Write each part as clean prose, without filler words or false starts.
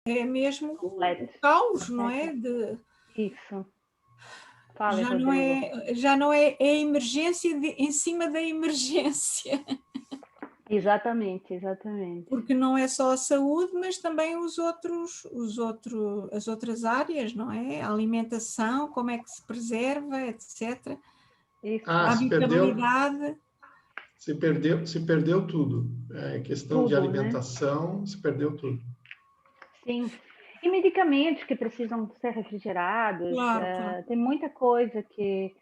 é mesmo completo. o caos, não é? Isso. Fala, Rodrigo. Já não é a emergência em cima da emergência. Exatamente. Porque não é só a saúde, mas também as outras áreas, não é? A alimentação, como é que se preserva, etc. A habitabilidade. Se perdeu tudo. Questão de alimentação, né? Se perdeu tudo. Sim. E medicamentos que precisam ser refrigerados. Claro. Tem muita coisa que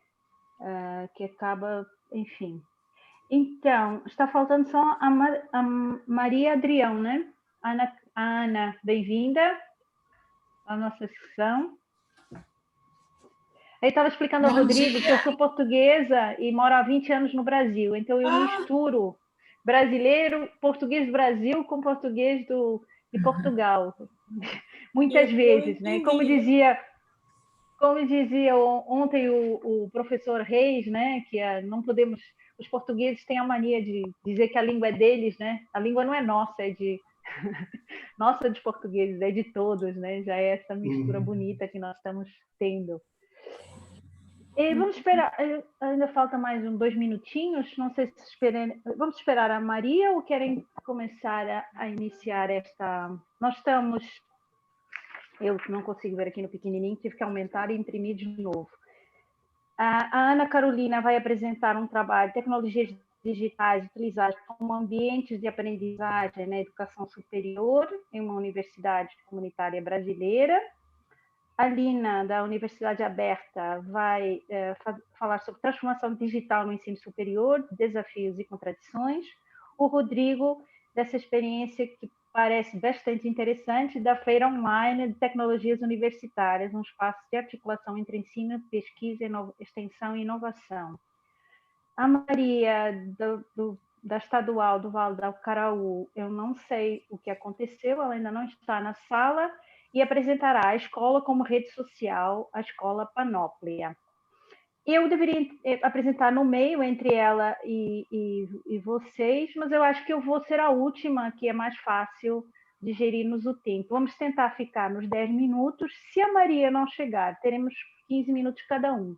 acaba, enfim. Então, está faltando só a Maria Adrião, né? Ana, bem-vinda à nossa sessão. Aí estava explicando ao Rodrigo que eu sou portuguesa e moro há 20 anos no Brasil. Então, eu misturo português do Brasil com português de Portugal. Muitas vezes, né? Como dizia ontem o professor Reis, né? Que não podemos... Os portugueses têm a mania de dizer que a língua é deles, né? A língua não é nossa, é de... Nossa, dos portugueses, é de todos, né? Já é essa mistura bonita que nós estamos tendo. E vamos esperar, ainda falta mais 2 minutinhos, não sei se vamos esperar a Maria ou querem começar a iniciar esta... Nós estamos... Eu não consigo ver aqui no pequenininho, tive que aumentar e imprimir de novo. A Ana Carolina vai apresentar um trabalho de tecnologias digitais utilizadas como ambientes de aprendizagem na educação superior em uma universidade comunitária brasileira. A Lina, da Universidade Aberta, vai falar sobre transformação digital no ensino superior, desafios e contradições. O Rodrigo, dessa experiência que parece bastante interessante, da Feira Online de Tecnologias Universitárias, um espaço de articulação entre ensino, pesquisa, extensão e inovação. A Maria, da Estadual do Vale do Caraú, eu não sei o que aconteceu, ela ainda não está na sala, e apresentará a escola como rede social, a escola Panóplia. Eu deveria apresentar no meio entre ela e vocês, mas eu acho que eu vou ser a última, que é mais fácil de gerirmos o tempo. Vamos tentar ficar nos 10 minutos. Se a Maria não chegar, teremos 15 minutos cada um.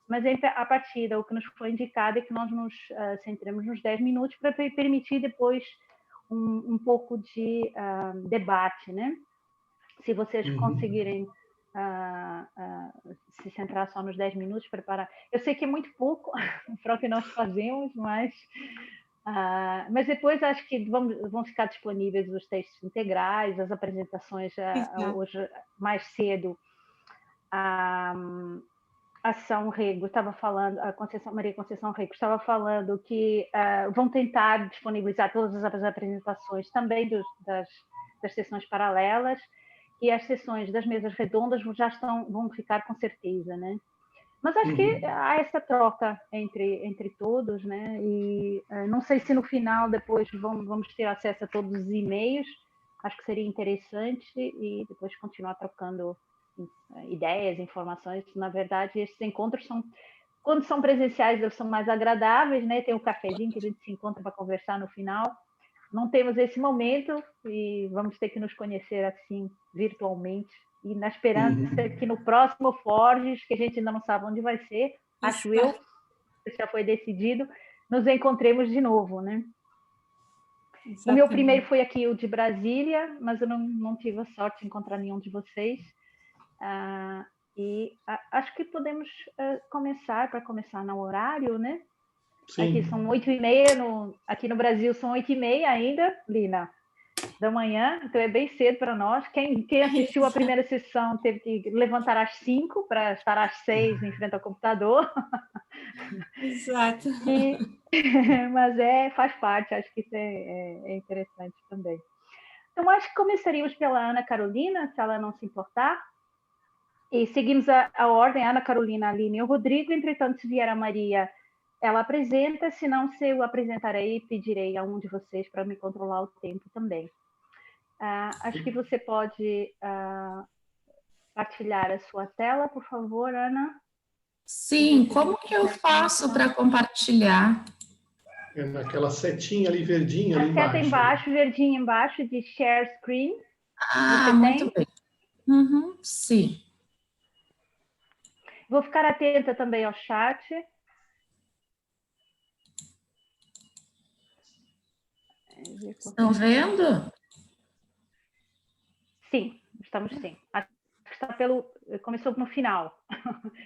Mas a partida, o que nos foi indicado é que nós nos centremos nos 10 minutos para permitir depois um pouco de debate, né? Se vocês conseguirem se centrar só nos 10 minutos, preparar. Eu sei que é muito pouco para o que nós fazemos, mas depois acho que vão ficar disponíveis os textos integrais, as apresentações hoje mais cedo. A Ação Rego estava falando, Maria Conceição Rego estava falando que vão tentar disponibilizar todas as apresentações também das sessões paralelas, e as sessões das mesas redondas vão ficar com certeza, né? Mas acho que há essa troca entre todos, né? E não sei se no final depois vamos ter acesso a todos os e-mails, acho que seria interessante, e depois continuar trocando ideias, informações. Na verdade, esses encontros quando são presenciais, eles são mais agradáveis, né? Tem o cafezinho que a gente se encontra para conversar no final. Não temos esse momento e vamos ter que nos conhecer assim virtualmente, e na esperança que no próximo Forges, que a gente ainda não sabe onde vai ser, acho eu, já foi decidido, nos encontremos de novo, né? Exatamente. O meu primeiro foi aqui, o de Brasília, mas eu não tive a sorte de encontrar nenhum de vocês. E acho que podemos começar no horário, né? Sim. Aqui são 8h30, aqui no Brasil são 8h30 ainda, Lina, da manhã, então é bem cedo para nós. Quem assistiu a primeira sessão teve que levantar às 5 para estar às 6 em frente ao computador. Exato. Mas faz parte, acho que isso é interessante também. Então, acho que começaríamos pela Ana Carolina, se ela não se importar. E seguimos a ordem, Ana Carolina, Aline e o Rodrigo. Entretanto, se vier a Maria, ela apresenta. Se não, se eu apresentarei, pedirei a um de vocês para me controlar o tempo também. Acho que você pode partilhar a sua tela, por favor, Ana. Sim, como que eu faço para compartilhar? É naquela setinha ali, verdinha ali embaixo. A seta embaixo. Verdinha embaixo, de Share Screen. Ah, muito bem. Sim. Vou ficar atenta também ao chat. Estão vendo? Sim, estamos sim. Está começou no final.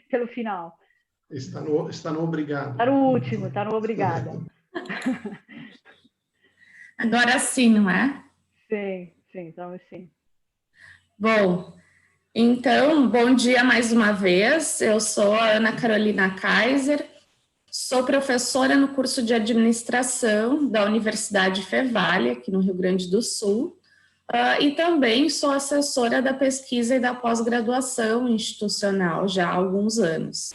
Pelo final. Está no obrigado. Está no último, está no obrigada. Agora sim, não é? Sim, estamos sim. Bom, então, bom dia mais uma vez. Eu sou a Ana Carolina Kaiser, sou professora no curso de administração da Universidade Fevale, aqui no Rio Grande do Sul, e também sou assessora da pesquisa e da pós-graduação institucional já há alguns anos.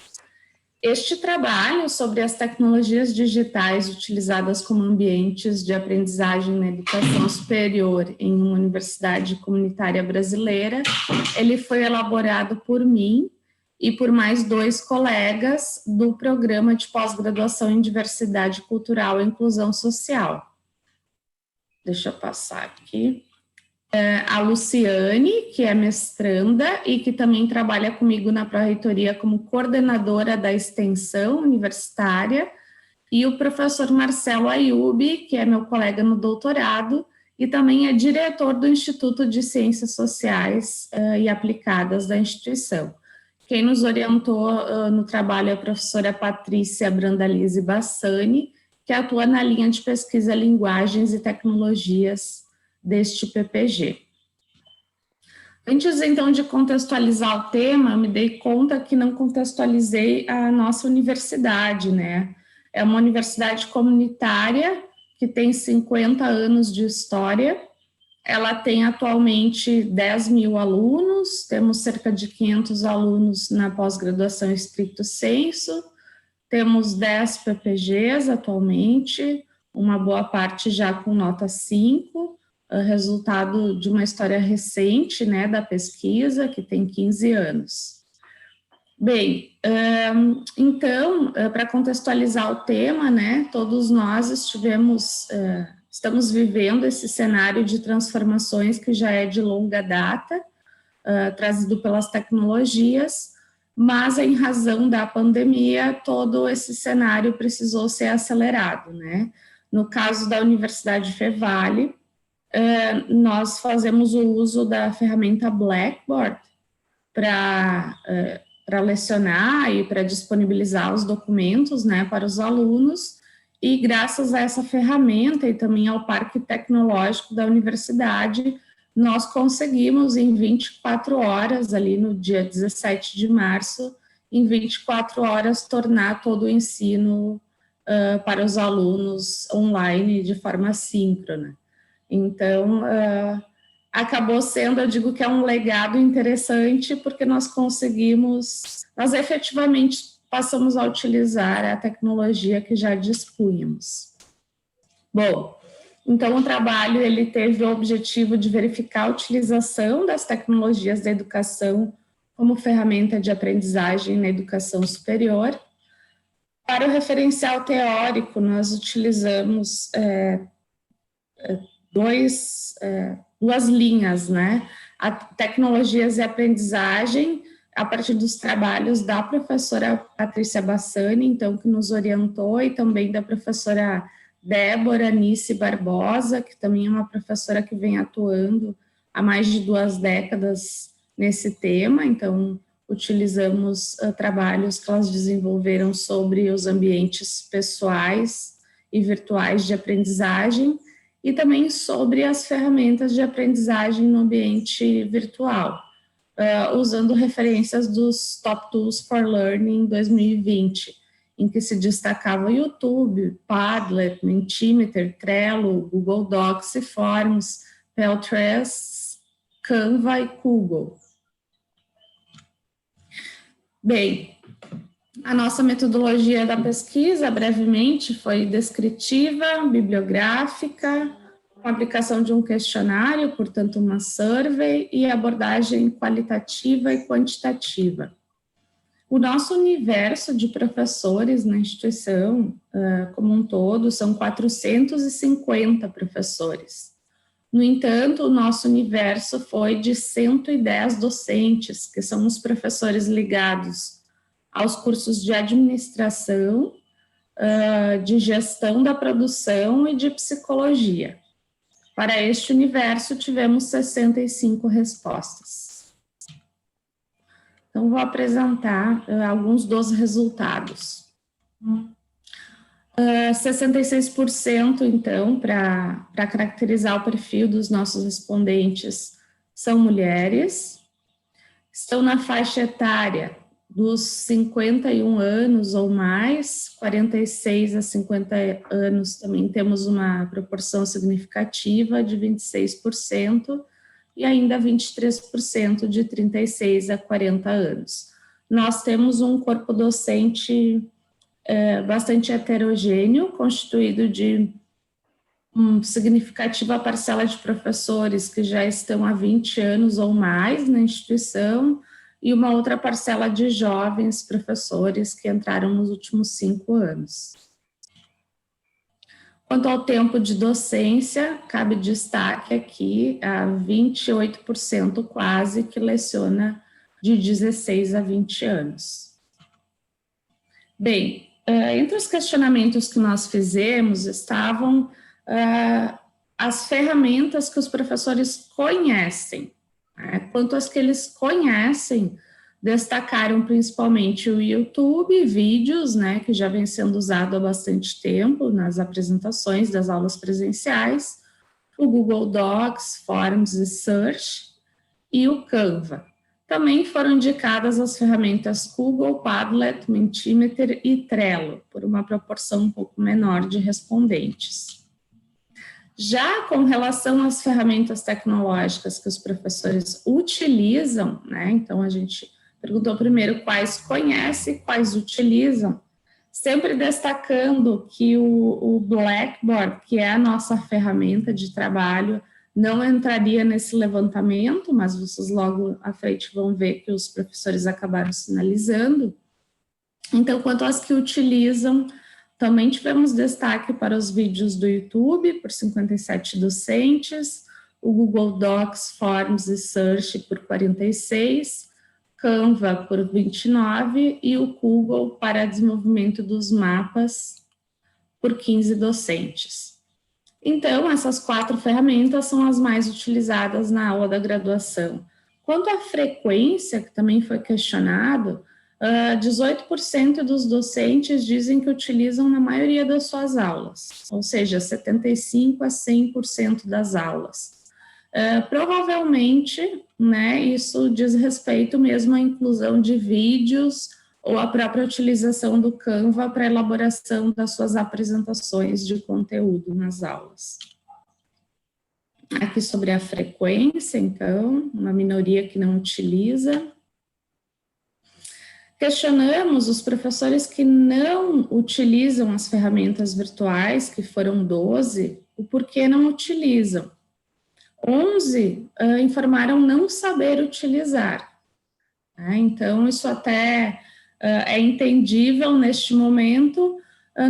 Este trabalho sobre as tecnologias digitais utilizadas como ambientes de aprendizagem na educação superior em uma universidade comunitária brasileira, ele foi elaborado por mim e por mais 2 colegas do programa de pós-graduação em diversidade cultural e inclusão social. Deixa eu passar aqui. A Luciane, que é mestranda e que também trabalha comigo na pró-reitoria como coordenadora da extensão universitária, e o professor Marcelo Ayubi, que é meu colega no doutorado e também é diretor do Instituto de Ciências Sociais e Aplicadas da instituição. Quem nos orientou no trabalho é a professora Patrícia Brandalize Bassani, que atua na linha de pesquisa Linguagens e Tecnologias deste PPG. Antes, então, de contextualizar o tema, me dei conta que não contextualizei a nossa universidade, né? É uma universidade comunitária que tem 50 anos de história. Ela tem atualmente 10 mil alunos, temos cerca de 500 alunos na pós-graduação estricto sensu, temos 10 PPGs atualmente, uma boa parte já com nota 5, resultado de uma história recente, né, da pesquisa, que tem 15 anos. Bem, então, para contextualizar o tema, né, todos nós estamos vivendo esse cenário de transformações que já é de longa data, trazido pelas tecnologias, mas em razão da pandemia, todo esse cenário precisou ser acelerado, né? No caso da Universidade Fevale, nós fazemos o uso da ferramenta Blackboard para lecionar e para disponibilizar os documentos, né, para os alunos, e graças a essa ferramenta e também ao parque tecnológico da universidade, nós conseguimos em 24 horas, ali no dia 17 de março, em 24 horas, tornar todo o ensino para os alunos online de forma síncrona. Então, acabou sendo, eu digo que é um legado interessante, porque nós efetivamente passamos a utilizar a tecnologia que já dispunhamos. Bom, então o trabalho ele teve o objetivo de verificar a utilização das tecnologias da educação como ferramenta de aprendizagem na educação superior. Para o referencial teórico, nós utilizamos duas linhas, né? A tecnologias e aprendizagem, a partir dos trabalhos da professora Patrícia Bassani, então, que nos orientou, e também da professora Débora Nice Barbosa, que também é uma professora que vem atuando há mais de 2 décadas nesse tema. Então, utilizamos trabalhos que elas desenvolveram sobre os ambientes pessoais e virtuais de aprendizagem, e também sobre as ferramentas de aprendizagem no ambiente virtual, usando referências dos Top Tools for Learning 2020, em que se destacava o YouTube, Padlet, Mentimeter, Trello, Google Docs e Forms, Peltress, Canva e Google. Bem, a nossa metodologia da pesquisa, brevemente, foi descritiva, bibliográfica, com aplicação de um questionário, portanto, uma survey, e abordagem qualitativa e quantitativa. O nosso universo de professores na instituição, como um todo, são 450 professores. No entanto, o nosso universo foi de 110 docentes, que são os professores ligados aos cursos de administração, de gestão da produção e de psicologia. Para este universo, tivemos 65 respostas. Então, vou apresentar alguns dos resultados. 66%, então, para caracterizar o perfil dos nossos respondentes, são mulheres, estão na faixa etária dos 51 anos ou mais, 46 a 50 anos também temos uma proporção significativa de 26%, e ainda 23% de 36 a 40 anos. Nós temos um corpo docente bastante heterogêneo, constituído de uma significativa parcela de professores que já estão há 20 anos ou mais na instituição, e uma outra parcela de jovens professores que entraram nos últimos 5 anos. Quanto ao tempo de docência, cabe destaque aqui a 28% quase que leciona de 16 a 20 anos. Bem, entre os questionamentos que nós fizemos estavam as ferramentas que os professores conhecem. Quanto às que eles conhecem, destacaram principalmente o YouTube, vídeos, que já vem sendo usado há bastante tempo nas apresentações das aulas presenciais, o Google Docs, Forms e Search, e o Canva. Também foram indicadas as ferramentas Google, Padlet, Mentimeter e Trello, por uma proporção um pouco menor de respondentes. Já com relação às ferramentas tecnológicas que os professores utilizam, então a gente perguntou primeiro quais conhecem e quais utilizam, sempre destacando que o Blackboard, que é a nossa ferramenta de trabalho, não entraria nesse levantamento, mas vocês logo à frente vão ver que os professores acabaram sinalizando. Então, quanto às que utilizam, também tivemos destaque para os vídeos do YouTube, por 57 docentes, o Google Docs, Forms e Search por 46, Canva por 29 e o Google para desenvolvimento dos mapas por 15 docentes. Então, essas 4 ferramentas são as mais utilizadas na aula da graduação. Quanto à frequência, que também foi questionado, 18% dos docentes dizem que utilizam na maioria das suas aulas, ou seja, 75% a 100% das aulas. Provavelmente, isso diz respeito mesmo à inclusão de vídeos ou à própria utilização do Canva para a elaboração das suas apresentações de conteúdo nas aulas. Aqui sobre a frequência, então, uma minoria que não utiliza. Questionamos os professores que não utilizam as ferramentas virtuais, que foram 12, o porquê não utilizam. 11 informaram não saber utilizar. Então, isso até é entendível neste momento,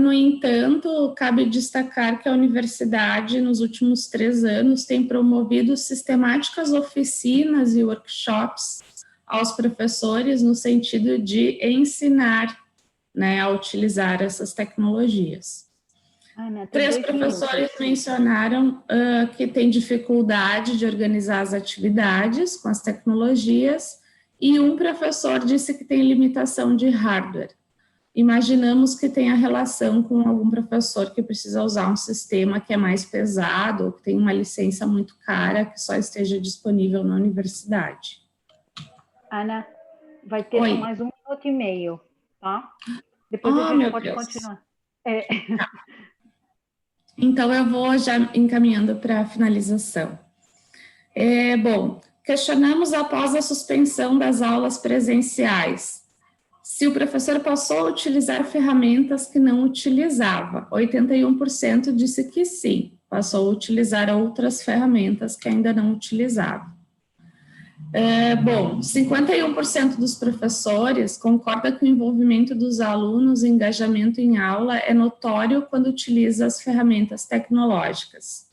no entanto, cabe destacar que a universidade, nos últimos 3 anos, tem promovido sistemáticas oficinas e workshops aos professores no sentido de ensinar a utilizar essas tecnologias. 3 professores mencionaram que têm dificuldade de organizar as atividades com as tecnologias e um professor disse que tem limitação de hardware. Imaginamos que tenha relação com algum professor que precisa usar um sistema que é mais pesado ou que tem uma licença muito cara que só esteja disponível na universidade. Ana, vai ter mais 1 minuto e meio, tá? Depois a gente pode continuar. Então, eu vou já encaminhando para a finalização. Bom, questionamos após a suspensão das aulas presenciais, se o professor passou a utilizar ferramentas que não utilizava. 81% disse que sim, passou a utilizar outras ferramentas que ainda não utilizava. Bom, 51% dos professores concorda que o envolvimento dos alunos e engajamento em aula é notório quando utiliza as ferramentas tecnológicas.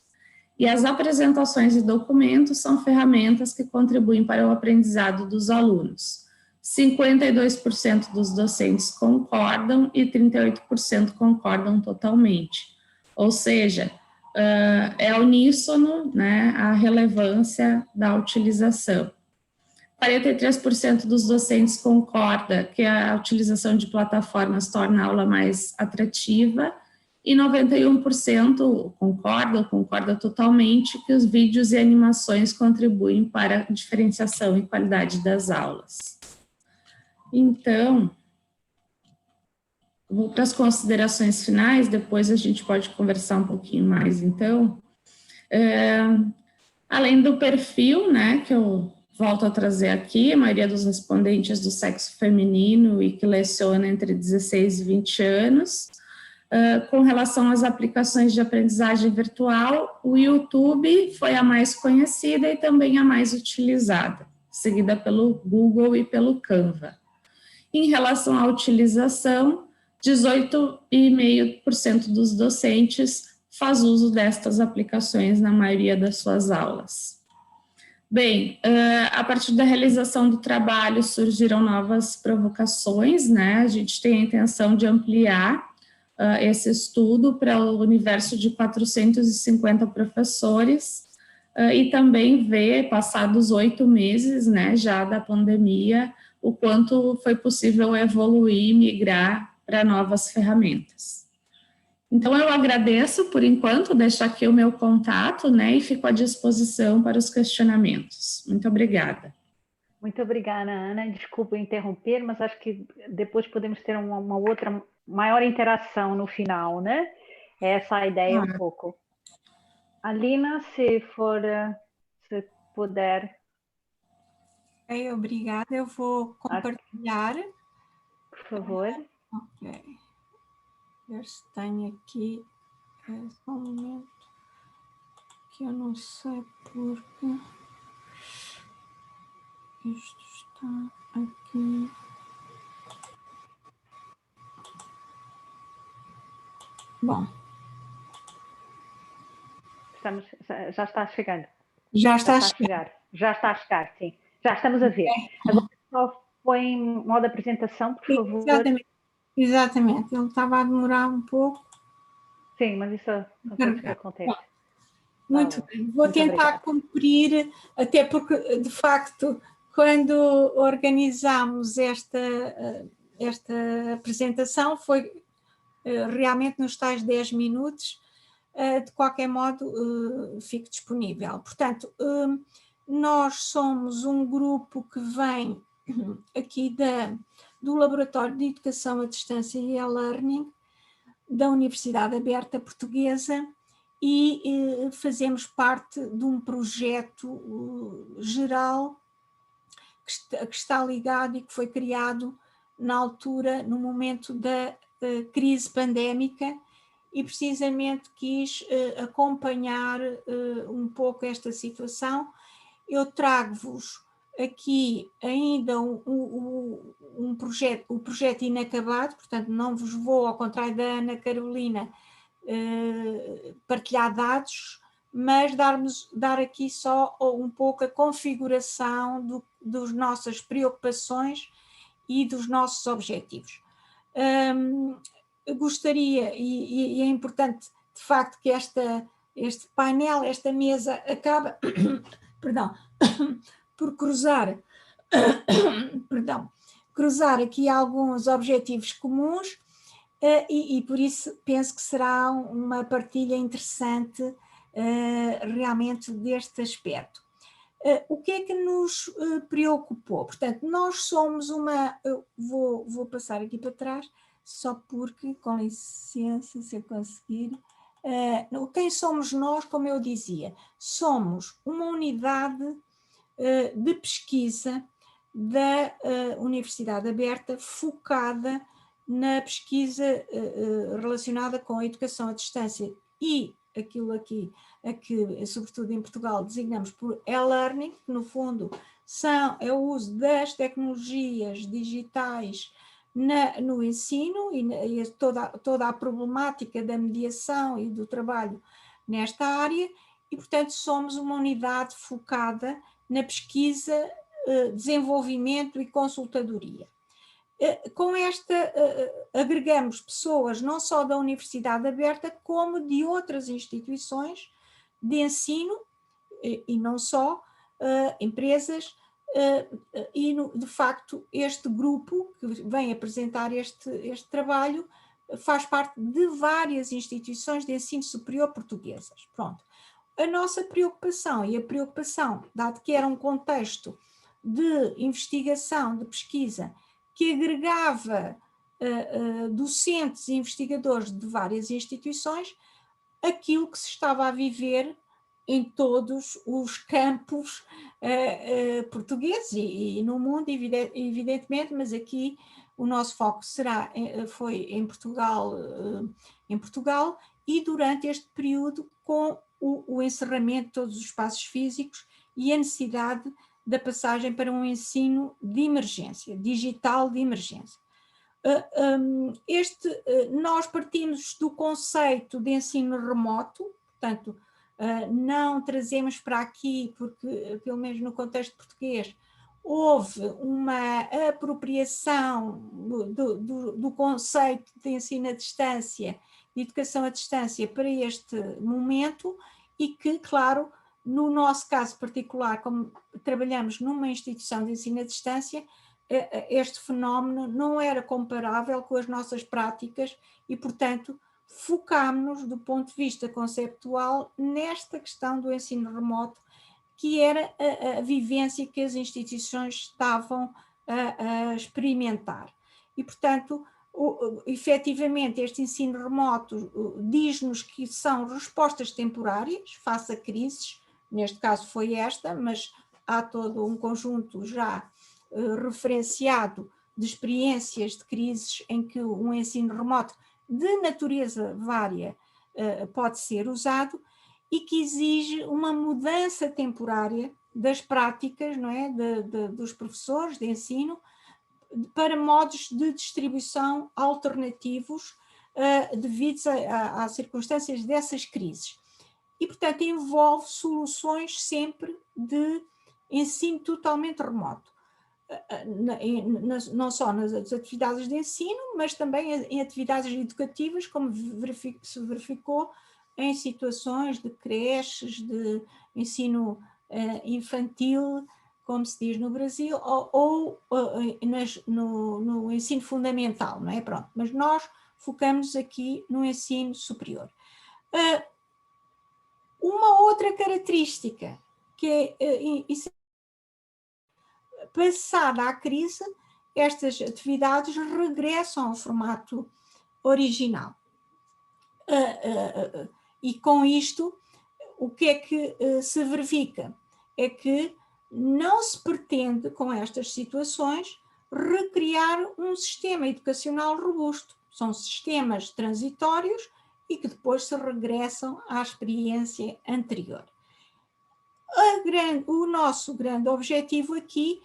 e as apresentações e documentos são ferramentas que contribuem para o aprendizado dos alunos. 52% dos docentes concordam e 38% concordam totalmente. Ou seja, é uníssono, né, a relevância da utilização. 43% dos docentes concorda que a utilização de plataformas torna a aula mais atrativa e 91% concorda totalmente que os vídeos e animações contribuem para a diferenciação e qualidade das aulas. Então, vou para as considerações finais, depois a gente pode conversar um pouquinho mais, então. Além do perfil, né, que eu volto a trazer aqui, a maioria dos respondentes do sexo feminino e que leciona entre 16 e 20 anos. Com relação às aplicações de aprendizagem virtual, o YouTube foi a mais conhecida e também a mais utilizada, seguida pelo Google e pelo Canva. Em relação à utilização, 18,5% dos docentes faz uso destas aplicações na maioria das suas aulas. Bem, a partir da realização do trabalho surgiram novas provocações, né? A gente tem a intenção de ampliar esse estudo para o universo de 450 professores e também ver, passados 8 meses, né, já da pandemia, o quanto foi possível evoluir e migrar para novas ferramentas. Então, eu agradeço, por enquanto, deixo aqui o meu contato, né, e fico à disposição para os questionamentos. Muito obrigada. Muito obrigada, Ana. Desculpa interromper, mas acho que depois podemos ter uma outra maior interação no final, né? Essa é a ideia um pouco. Alina, se puder. Ok, obrigada. Eu vou compartilhar. Por favor. Ok. Ver se tenho aqui só um momento que eu não sei porque isto está aqui. Bom. Já está chegando. Já está a chegar. Já está a chegar, sim. Já estamos a ver. Agora só põe em modo apresentação, por favor. Exatamente. Ele estava a demorar um pouco. Sim, mas isso acontece. Bom, muito bem. Vou tentar cumprir, até porque, de facto, quando organizámos esta apresentação, foi realmente nos tais 10 minutos. De qualquer modo, fico disponível. Portanto, nós somos um grupo que vem aqui do Laboratório de Educação à Distância e e-Learning da Universidade Aberta Portuguesa e fazemos parte de um projeto geral que está ligado e que foi criado na altura, no momento da crise pandémica, e precisamente quis acompanhar um pouco esta situação. Eu trago-vos aqui ainda um projeto, o projeto inacabado, portanto não vos vou, ao contrário da Ana Carolina, partilhar dados, mas dar aqui só um pouco a configuração das nossas preocupações e dos nossos objetivos. Gostaria, e é importante de facto que este painel, esta mesa acaba perdão, por cruzar aqui alguns objetivos comuns e por isso penso que será uma partilha interessante realmente deste aspecto. O que é que nos preocupou? Portanto, nós somos vou passar aqui para trás, só porque, com licença, se eu conseguir. Quem somos nós, como eu dizia? Somos uma unidade de pesquisa da Universidade Aberta focada na pesquisa relacionada com a educação à distância e aquilo aqui a que, sobretudo em Portugal, designamos por e-learning, que no fundo é o uso das tecnologias digitais no ensino e toda a problemática da mediação e do trabalho nesta área, e, portanto, somos uma unidade focada na pesquisa, desenvolvimento e consultadoria. Com esta, agregamos pessoas não só da Universidade Aberta, como de outras instituições de ensino, e não só, empresas, e de facto este grupo que vem apresentar este trabalho faz parte de várias instituições de ensino superior portuguesas. Pronto. A nossa preocupação, e a preocupação, dado que era um contexto de investigação, de pesquisa, que agregava docentes e investigadores de várias instituições, aquilo que se estava a viver em todos os campos portugueses e no mundo, evidentemente, mas aqui o nosso foco foi em Portugal, e durante este período com o encerramento de todos os espaços físicos e a necessidade da passagem para um ensino de emergência, digital de emergência. Nós partimos do conceito de ensino remoto, portanto, não trazemos para aqui, porque, pelo menos no contexto português, houve uma apropriação do conceito de ensino à distância, de educação à distância para este momento, e que, claro, no nosso caso particular, como trabalhamos numa instituição de ensino à distância, este fenómeno não era comparável com as nossas práticas e, portanto, focámos-nos do ponto de vista conceptual nesta questão do ensino remoto, que era a vivência que as instituições estavam a experimentar. E, portanto, efetivamente, este ensino remoto diz-nos que são respostas temporárias face a crises, neste caso foi esta, mas há todo um conjunto já referenciado de experiências de crises em que um ensino remoto de natureza vária pode ser usado e que exige uma mudança temporária das práticas, não é, dos professores de ensino para modos de distribuição alternativos devidos às circunstâncias dessas crises. E, portanto, envolve soluções sempre de ensino totalmente remoto. Não só nas atividades de ensino, mas também em atividades educativas, como se verificou em situações de creches, de ensino infantil, como se diz no Brasil, ou no ensino fundamental, não é? Pronto, mas nós focamos aqui no ensino superior. Uma outra característica que é passada a crise, estas atividades regressam ao formato original. E com isto, o que é que se verifica? É que não se pretende, com estas situações, recriar um sistema educacional robusto. São sistemas transitórios e que depois se regressam à experiência anterior. O nosso grande objetivo aqui,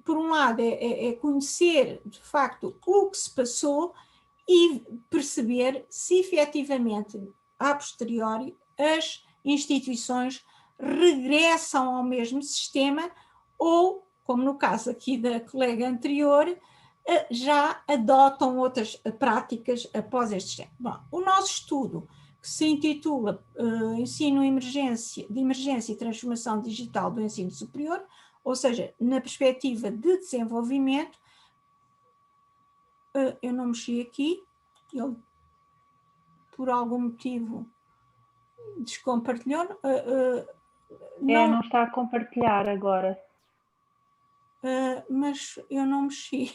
por um lado, é conhecer, de facto, o que se passou e perceber se efetivamente, a posteriori, as instituições regressam ao mesmo sistema ou, como no caso aqui da colega anterior, já adotam outras práticas após este sistema. Bom, o nosso estudo, que se intitula Ensino de Emergência e Transformação Digital do Ensino Superior, ou seja, na perspectiva de desenvolvimento, eu não mexi aqui, ele por algum motivo descompartilhou. Não está a compartilhar agora. Mas eu não mexi.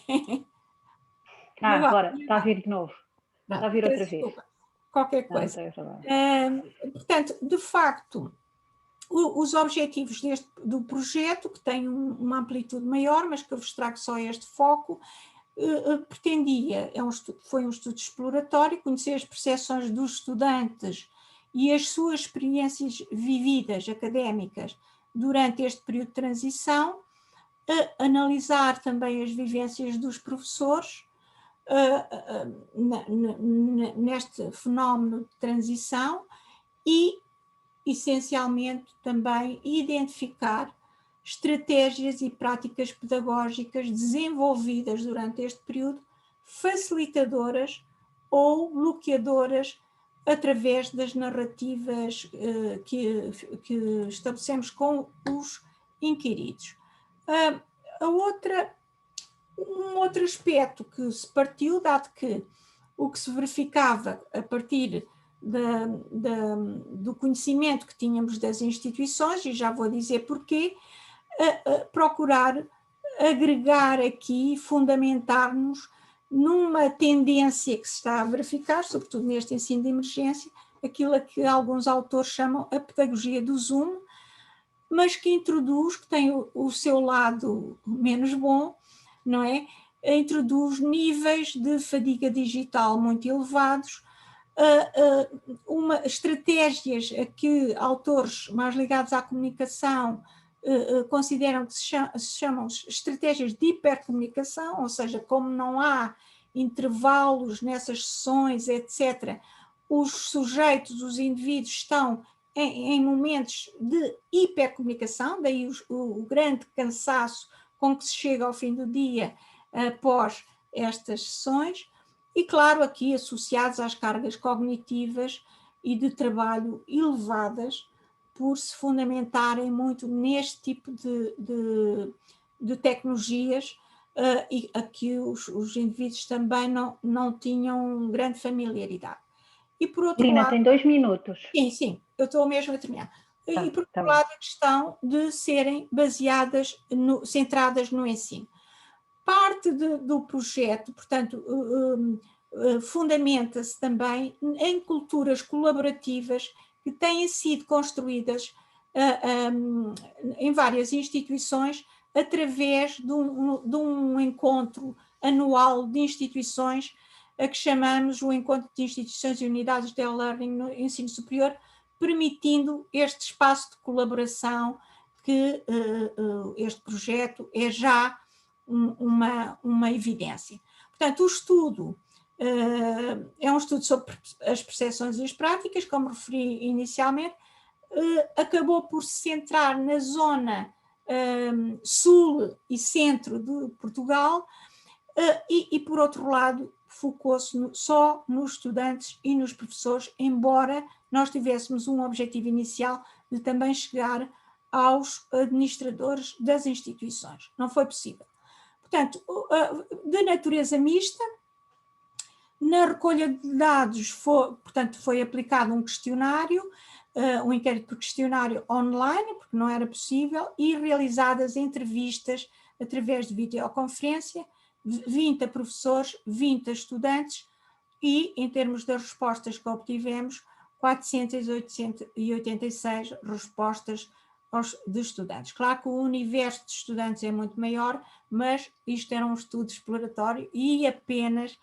Agora, está a vir de novo. Está a vir outra vez. Qualquer coisa. Portanto, de facto, os objetivos do projeto, que tem uma amplitude maior, mas que eu vos trago só este foco, pretendia, foi um estudo exploratório, conhecer as percepções dos estudantes e as suas experiências vividas, académicas, durante este período de transição, analisar também as vivências dos professores neste fenómeno de transição e essencialmente também identificar estratégias e práticas pedagógicas desenvolvidas durante este período, facilitadoras ou bloqueadoras através das narrativas que estabelecemos com os inquiridos. Um outro aspecto que se partiu, dado que o que se verificava a partir do conhecimento que tínhamos das instituições, e já vou dizer porquê, procurar agregar aqui, fundamentar-nos numa tendência que se está a verificar, sobretudo neste ensino de emergência, aquilo a que alguns autores chamam a pedagogia do Zoom, mas que introduz, que tem o seu lado menos bom, não é? Introduz níveis de fadiga digital muito elevados, estratégias a que autores mais ligados à comunicação consideram que se chamam estratégias de hipercomunicação, ou seja, como não há intervalos nessas sessões, etc., os sujeitos, os indivíduos estão em momentos de hipercomunicação, daí o grande cansaço com que se chega ao fim do dia após estas sessões, e claro, aqui associados às cargas cognitivas e de trabalho elevadas, por se fundamentarem muito neste tipo de tecnologias, e a que os indivíduos também não tinham grande familiaridade. E por outro Lina, lado, tem 2 minutos. Sim, eu estou mesmo a terminar. Tá, e por outro lado, a questão de serem baseadas, centradas no ensino. Parte do projeto, portanto, fundamenta-se também em culturas colaborativas que têm sido construídas em várias instituições através de um encontro anual de instituições, a que chamamos o Encontro de Instituições e Unidades de e-learning no ensino superior, permitindo este espaço de colaboração que este projeto é já uma evidência. Portanto, o estudo é um estudo sobre as percepções e as práticas, como referi inicialmente, acabou por se centrar na zona sul e centro de Portugal, e por outro lado, focou-se só nos estudantes e nos professores, embora nós tivéssemos um objetivo inicial de também chegar aos administradores das instituições. Não foi possível. Portanto, de natureza mista, na recolha de dados foi aplicado um questionário, um inquérito por questionário online, porque não era possível, e realizadas entrevistas através de videoconferência, 20 a professores, 20 a estudantes, e em termos das respostas que obtivemos, 486 respostas de estudantes. Claro que o universo de estudantes é muito maior, mas isto era um estudo exploratório e apenas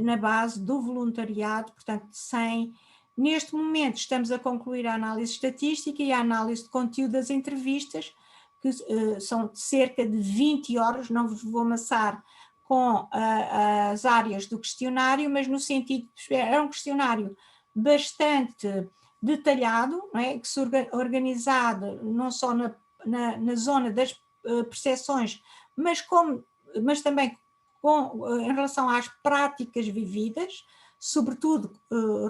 na base do voluntariado, portanto, neste momento estamos a concluir a análise estatística e a análise de conteúdo das entrevistas, que são de cerca de 20 horas, não vos vou amassar com as áreas do questionário, mas no sentido de é um questionário bastante detalhado, não é? Que se organizado não só na zona das percepções, mas também em relação às práticas vividas, sobretudo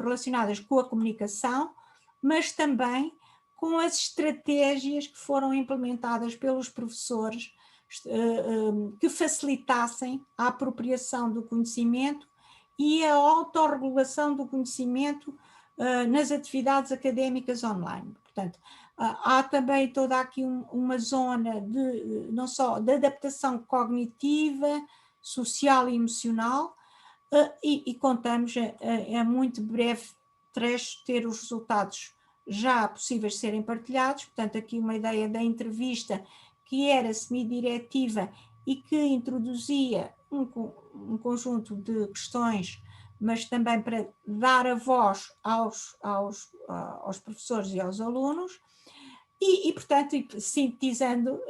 relacionadas com a comunicação, mas também com as estratégias que foram implementadas pelos professores que facilitassem a apropriação do conhecimento e a autorregulação do conhecimento nas atividades académicas online. Portanto, há também toda aqui uma zona não só de adaptação cognitiva, social e emocional, e contamos a muito breve trecho ter os resultados já possíveis de serem partilhados. Portanto, aqui uma ideia da entrevista que era semidiretiva e que introduzia um conjunto de questões, mas também para dar a voz aos professores e aos alunos, e portanto, sintetizando,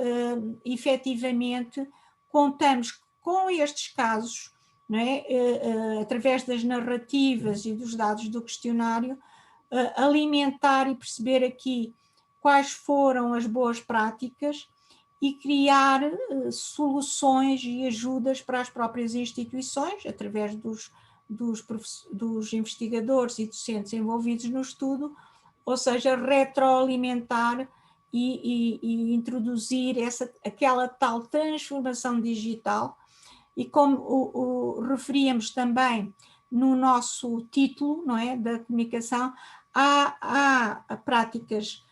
efetivamente, contamos com estes casos, não é? Através das narrativas e dos dados do questionário, alimentar e perceber aqui quais foram as boas práticas e criar soluções e ajudas para as próprias instituições, através dos investigadores e docentes envolvidos no estudo, ou seja, retroalimentar e introduzir aquela tal transformação digital. E como referíamos também no nosso título, não é, da comunicação, há práticas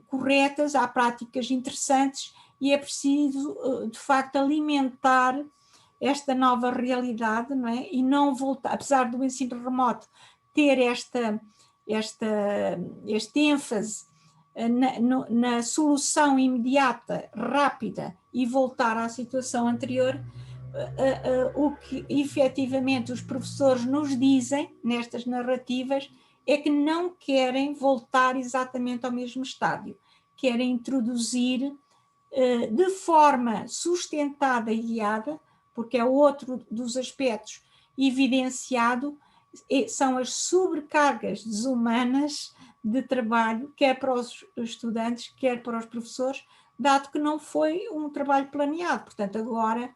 corretas, há práticas interessantes e é preciso, de facto, alimentar esta nova realidade, não é? E não voltar, apesar do ensino remoto ter este ênfase na solução imediata, rápida e voltar à situação anterior, o que efetivamente os professores nos dizem nestas narrativas é que não querem voltar exatamente ao mesmo estádio, querem introduzir de forma sustentada e guiada, porque é outro dos aspectos evidenciado, são as sobrecargas desumanas de trabalho, quer para os estudantes, quer para os professores, dado que não foi um trabalho planeado. Portanto, agora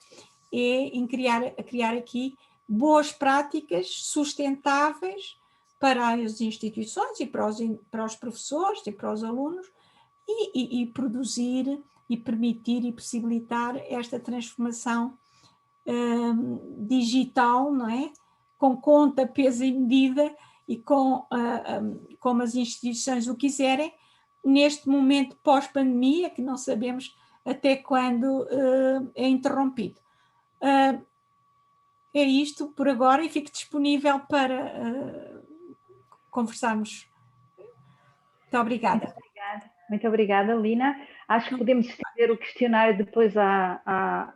é em criar aqui boas práticas sustentáveis para as instituições e para os professores e para os alunos e produzir e permitir e possibilitar esta transformação digital, não é? Com conta, peso e medida e como as instituições o quiserem, neste momento pós-pandemia, que não sabemos até quando é interrompido. É isto por agora e fico disponível para conversarmos. Muito obrigada. Muito obrigada, Lina. Acho que podemos estender o questionário depois à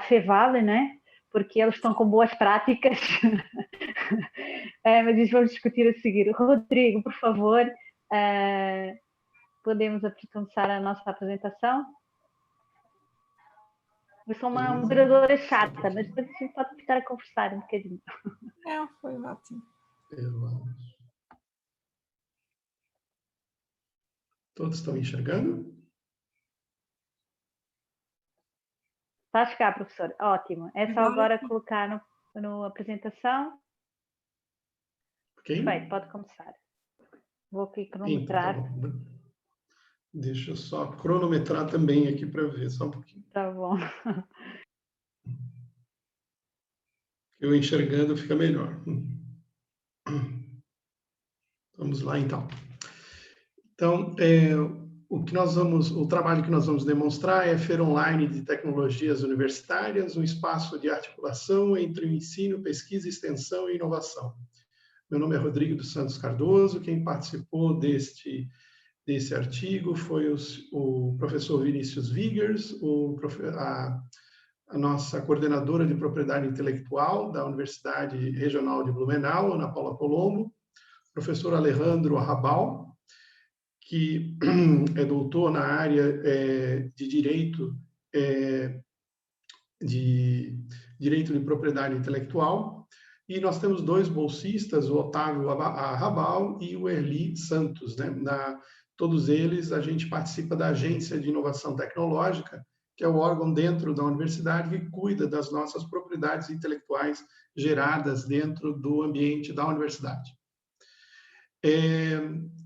FEVALE, né? Porque eles estão com boas práticas. Mas isso vamos discutir a seguir. Rodrigo, por favor, podemos começar a nossa apresentação? Eu sou uma moderadora chata, mas depois a gente pode ficar a conversar um bocadinho. Não, foi ótimo. Todos estão enxergando? Está a chegar, professor. Ótimo. É só agora colocar no apresentação. Okay. Perfeito, pode começar. Vou aqui cronometrar. Então, tá, deixa eu só cronometrar também aqui para ver, só um pouquinho. Tá bom. Eu enxergando fica melhor. Vamos lá, então. Então, o trabalho que nós vamos demonstrar é a Feira Online de Tecnologias Universitárias, um espaço de articulação entre o ensino, pesquisa, extensão e inovação. Meu nome é Rodrigo dos Santos Cardoso, quem participou desse artigo foi o professor Vinícius Vigers, a nossa coordenadora de propriedade intelectual da Universidade Regional de Blumenau, Ana Paula Colombo, o professor Alejandro Arrabal, que é doutor na área de direito de propriedade intelectual, e nós temos dois bolsistas, o Otávio Arrabal e o Erli Santos, né? Todos eles, a gente participa da Agência de Inovação Tecnológica, que é o órgão dentro da universidade que cuida das nossas propriedades intelectuais geradas dentro do ambiente da universidade.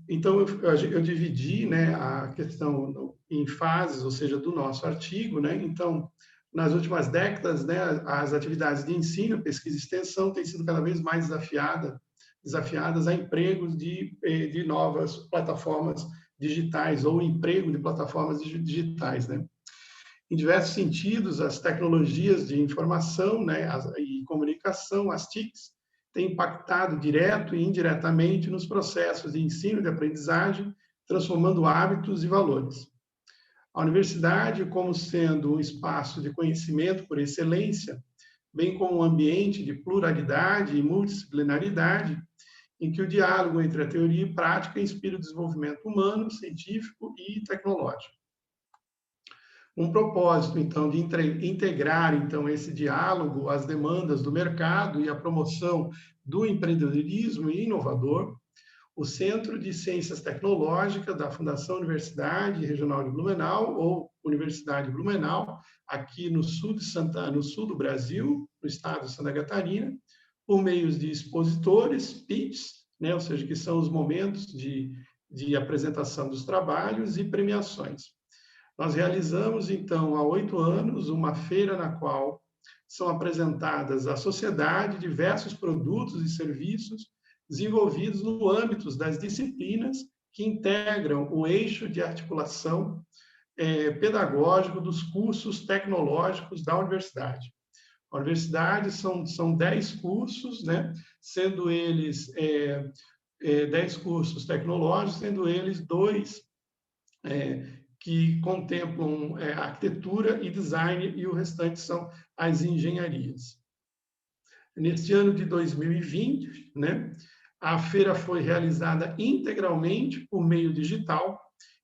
Então, eu dividi, né, a questão em fases, ou seja, do nosso artigo, né? Então, nas últimas décadas, né, as atividades de ensino, pesquisa e extensão têm sido cada vez mais desafiadas a empregos de novas plataformas digitais ou emprego de plataformas digitais, né? Em diversos sentidos, as tecnologias de informação, né, e comunicação, as TICs, têm impactado direto e indiretamente nos processos de ensino e de aprendizagem, transformando hábitos e valores. A universidade, como sendo um espaço de conhecimento por excelência, bem como um ambiente de pluralidade e multidisciplinaridade, em que o diálogo entre a teoria e prática inspira o desenvolvimento humano, científico e tecnológico. Um propósito, então, de integrar, então, esse diálogo às demandas do mercado e a promoção do empreendedorismo inovador. O Centro de Ciências Tecnológicas da Fundação Universidade Regional de Blumenau, ou Universidade Blumenau, aqui no sul do Brasil, no estado de Santa Catarina, por meio de expositores, pitches, né, ou seja, que são os momentos de apresentação dos trabalhos e premiações. Nós realizamos, então, há 8 anos, uma feira na qual são apresentadas à sociedade diversos produtos e serviços desenvolvidos no âmbito das disciplinas que integram o eixo de articulação pedagógico dos cursos tecnológicos da universidade. A universidade são 10 cursos, né? Sendo eles 10 cursos tecnológicos, sendo eles 2 que contemplam arquitetura e design, e o restante são as engenharias. Neste ano de 2020, né, a feira foi realizada integralmente por meio digital,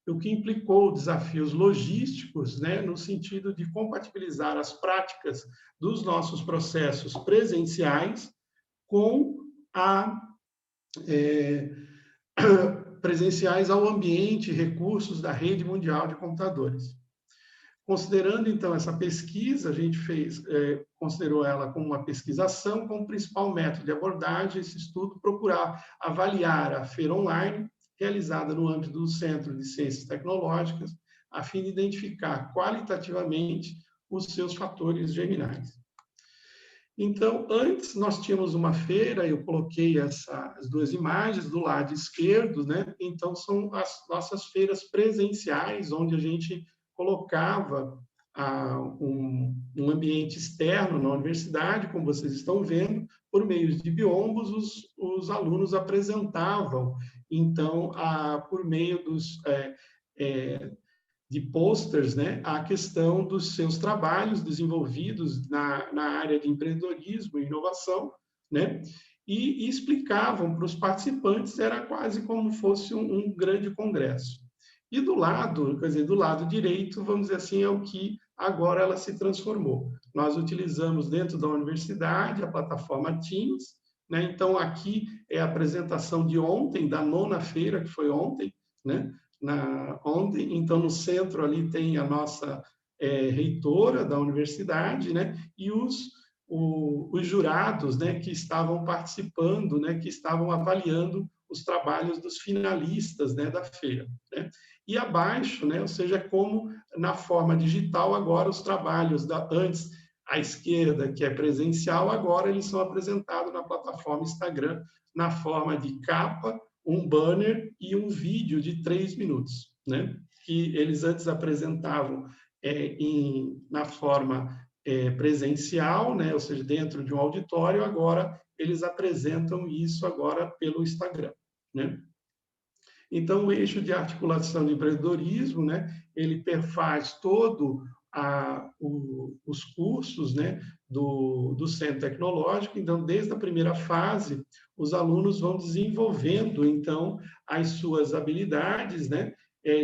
o que implicou desafios logísticos, né, no sentido de compatibilizar as práticas dos nossos processos presenciais com presenciais ao ambiente e recursos da rede mundial de computadores. Considerando, então, essa pesquisa, a gente considerou ela como uma pesquisação, como principal método de abordagem, esse estudo procurar avaliar a feira online, realizada no âmbito do Centro de Ciências Tecnológicas, a fim de identificar qualitativamente os seus fatores germinais. Então, antes nós tínhamos uma feira, eu coloquei as 2 imagens do lado esquerdo, né? Então, são as nossas feiras presenciais, onde a gente colocava um ambiente externo na universidade, como vocês estão vendo, por meio de biombos, os alunos apresentavam, então, por meio de posters, né, a questão dos seus trabalhos desenvolvidos na área de empreendedorismo e inovação, né, e explicavam para os participantes, era quase como fosse um grande congresso. E do lado direito, vamos dizer assim, é o que agora ela se transformou. Nós utilizamos dentro da universidade a plataforma Teams, né? Então aqui é a apresentação de ontem, da 9ª feira, que foi ontem, né? Ontem, então no centro ali tem a nossa reitora da universidade, né? E os jurados, né, que estavam participando, né, que estavam avaliando os trabalhos dos finalistas, né, da feira, né? E abaixo, né, ou seja, como na forma digital agora os trabalhos antes à esquerda, que é presencial, agora eles são apresentados na plataforma Instagram na forma de capa, um banner e um vídeo de 3 minutos, né? Que eles antes apresentavam na forma presencial, né? Ou seja, dentro de um auditório, agora eles apresentam isso agora pelo Instagram, né? Então, o eixo de articulação de empreendedorismo, né, ele perfaz todo os cursos, né, do Centro Tecnológico. Então, desde a primeira fase, os alunos vão desenvolvendo, então, as suas habilidades, né,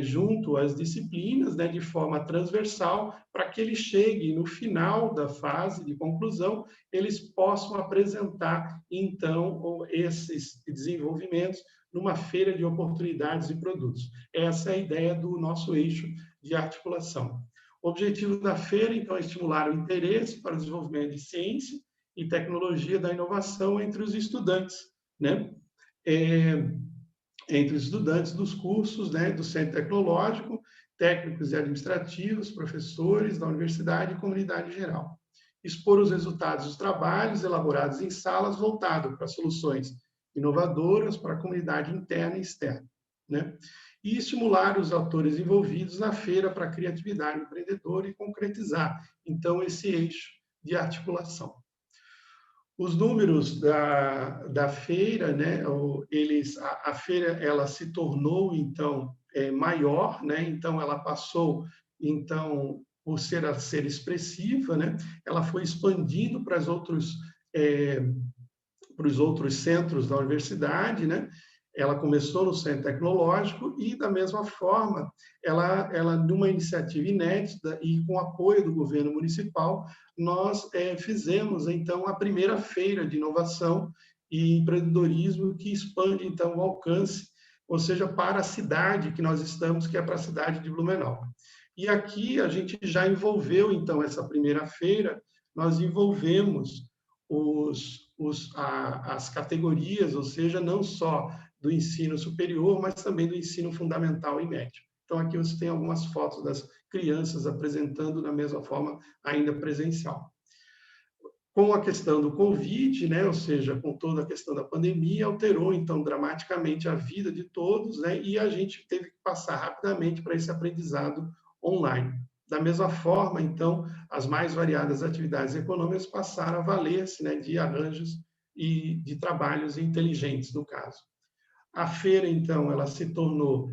junto às disciplinas, né, de forma transversal, para que eles cheguem no final da fase de conclusão, eles possam apresentar, então, esses desenvolvimentos numa feira de oportunidades e produtos. Essa é a ideia do nosso eixo de articulação. O objetivo da feira, então, é estimular o interesse para o desenvolvimento de ciência e tecnologia da inovação entre os estudantes, né? Entre os estudantes dos cursos, né, do Centro Tecnológico, técnicos e administrativos, professores da universidade e comunidade geral. Expor os resultados dos trabalhos elaborados em salas voltados para soluções inovadoras para a comunidade interna e externa, né? E estimular os atores envolvidos na feira para a criatividade empreendedora e concretizar, então, esse eixo de articulação. Os números da feira, né, a feira ela se tornou, então, maior, né? Então, ela passou, então, por ser expressiva, né? Ela foi expandindo para os outros centros da universidade, né? Ela começou no Centro Tecnológico e, da mesma forma, ela numa iniciativa inédita e com apoio do governo municipal, nós fizemos, então, a primeira feira de inovação e empreendedorismo que expande, então, o alcance, ou seja, para a cidade que nós estamos, que é para a cidade de Blumenau. E aqui a gente já envolveu, então, essa primeira feira, nós envolvemos as categorias, ou seja, não só do ensino superior, mas também do ensino fundamental e médio. Então, aqui você tem algumas fotos das crianças apresentando da mesma forma, ainda presencial. Com a questão do Covid, né, ou seja, com toda a questão da pandemia, alterou, então, dramaticamente a vida de todos, né, e a gente teve que passar rapidamente para esse aprendizado online. Da mesma forma, então, as mais variadas atividades econômicas passaram a valer-se, né, de arranjos e de trabalhos inteligentes, no caso. A feira, então, ela se tornou,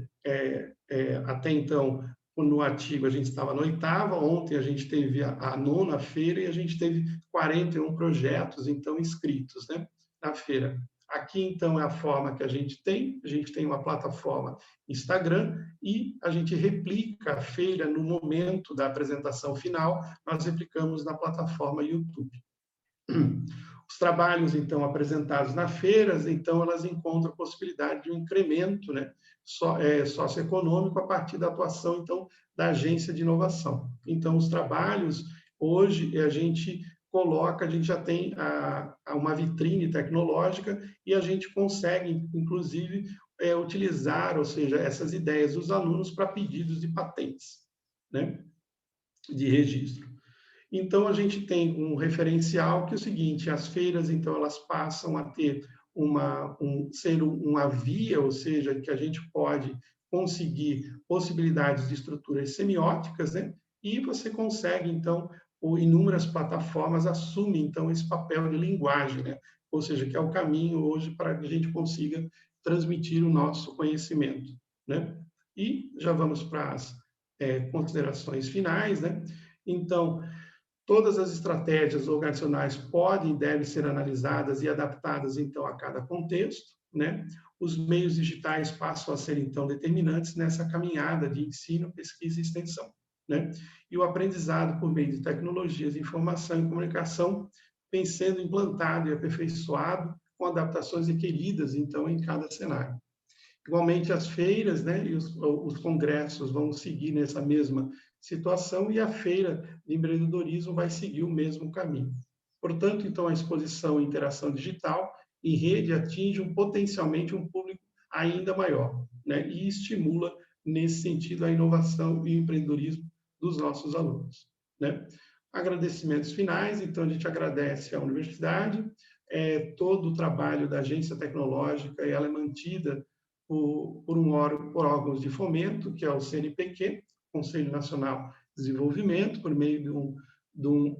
até então, no artigo, a gente estava na 8ª, ontem a gente teve a 9ª feira e a gente teve 41 projetos, então, inscritos, né, na feira. Aqui, então, é a forma que a gente tem uma plataforma Instagram e a gente replica a feira no momento da apresentação final, nós replicamos na plataforma YouTube. Os trabalhos, então, apresentados na feiras, então, elas encontram a possibilidade de um incremento, né, socioeconômico a partir da atuação, então, da agência de inovação. Então, os trabalhos, hoje, a gente coloca, a gente já tem uma vitrine tecnológica e a gente consegue, inclusive, utilizar, ou seja, essas ideias dos alunos para pedidos de patentes, né, de registro. Então, a gente tem um referencial que é o seguinte, as feiras, então, elas passam a ter ser uma via, ou seja, que a gente pode conseguir possibilidades de estruturas semióticas, né? E você consegue, então, inúmeras plataformas assumem, então, esse papel de linguagem, né? Ou seja, que é o caminho hoje para que a gente consiga transmitir o nosso conhecimento, né? E já vamos para as considerações finais, né? Então, todas as estratégias organizacionais podem e devem ser analisadas e adaptadas, então, a cada contexto, né? Os meios digitais passam a ser, então, determinantes nessa caminhada de ensino, pesquisa e extensão, né? E o aprendizado por meio de tecnologias de informação e comunicação vem sendo implantado e aperfeiçoado com adaptações requeridas, então, em cada cenário. Igualmente, as feiras, né, e os congressos vão seguir nessa mesma situação e a feira de empreendedorismo vai seguir o mesmo caminho. Portanto, então, a exposição e interação digital em rede atinge potencialmente um público ainda maior, né, e estimula, nesse sentido, a inovação e o empreendedorismo dos nossos alunos, né. Agradecimentos finais, então, a gente agradece à universidade, todo o trabalho da agência tecnológica, ela é mantida por órgãos de fomento, que é o CNPq, Conselho Nacional de Desenvolvimento, por meio de um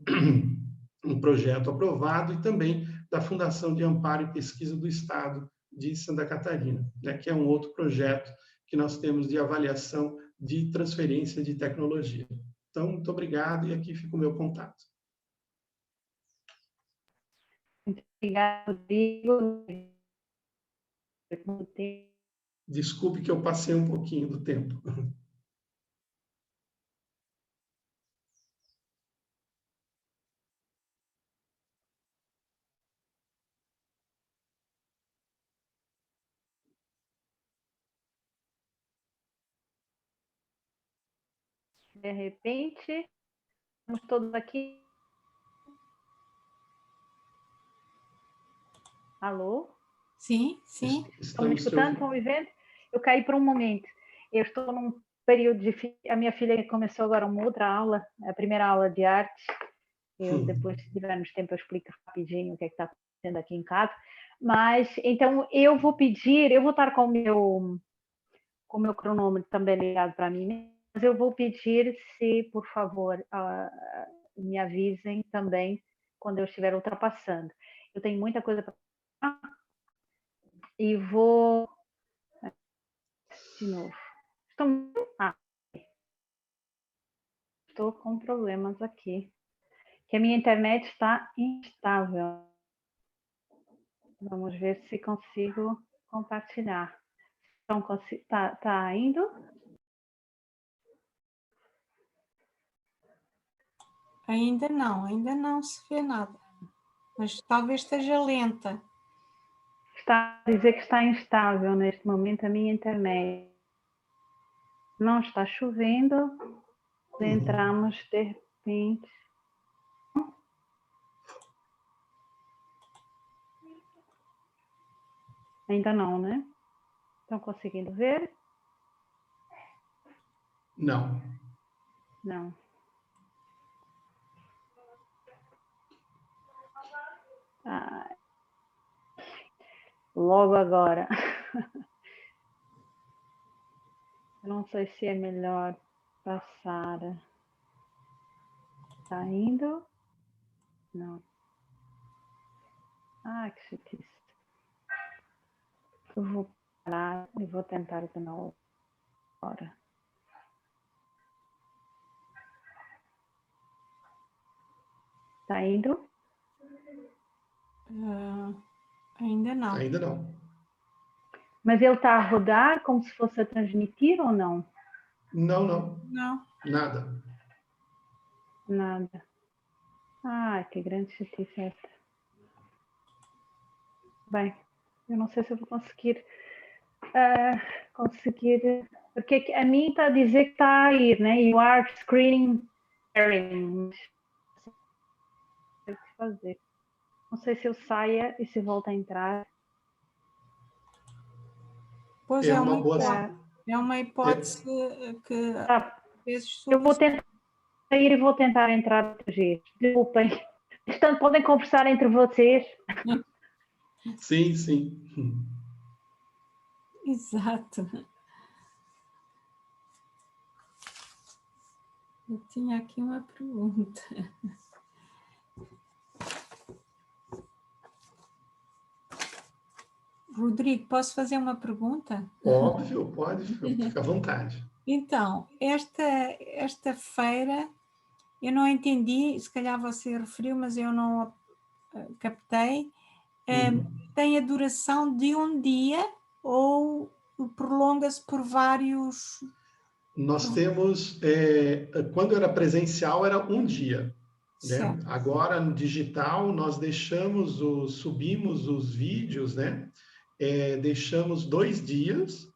projeto aprovado, e também da Fundação de Amparo e Pesquisa do Estado de Santa Catarina, né, que é um outro projeto que nós temos de avaliação de transferência de tecnologia. Então, muito obrigado, e aqui fica o meu contato. Muito obrigada, Rodrigo. Desculpe que eu passei um pouquinho do tempo. De repente, estamos todos aqui. Alô? Sim, sim. Estão me escutando? Estão me vendo? Eu caí por um momento. Eu estou num período de... A minha filha começou agora uma outra aula, a primeira aula de arte. Eu depois, se tivermos tempo, eu explico rapidinho o que é que está acontecendo aqui em casa. Mas, então, eu vou estar com o meu cronômetro também ligado para mim, mas eu vou pedir se, por favor, me avisem também quando eu estiver ultrapassando. Eu tenho muita coisa para falar e vou... De novo. Estou com problemas aqui. Que a minha internet está instável. Vamos ver se consigo compartilhar. Então, tá indo? Ainda não se vê nada. Mas talvez esteja lenta. Está a dizer que está instável neste momento a minha internet. Não está chovendo. Entramos de repente. Ainda não, né? Estão conseguindo ver? Não. Não. Ah, logo agora. Eu não sei se é melhor passar. Tá indo? Não. Ah, que chatice. Eu vou parar e vou tentar de novo agora. Tá indo? Ainda não. Ainda não. Mas ele está a rodar como se fosse a transmitir ou não? Não, não. Não. Nada. Nada. Ah, que grande chatice é esta. Bem, eu não sei se eu vou conseguir. Porque a mim está a dizer que está a ir, né? You are screening. Não sei o que fazer. Não sei se eu saia e se volto a entrar. Pois É uma boa. É uma hipótese que Tá. às vezes Eu vou tentar sair e vou tentar entrar outra vez. Desculpem. Portanto, podem conversar entre vocês. Sim, sim. Exato. Eu tinha aqui uma pergunta. Rodrigo, posso fazer uma pergunta? Óbvio, pode, fica à vontade. Então, esta feira, eu não entendi, se calhar você referiu, mas eu não captei. Tem a duração de um dia ou prolonga-se por vários... Nós temos, quando era presencial, era um dia. Né? Agora, no digital, nós subimos os vídeos, né? Deixamos 2 dias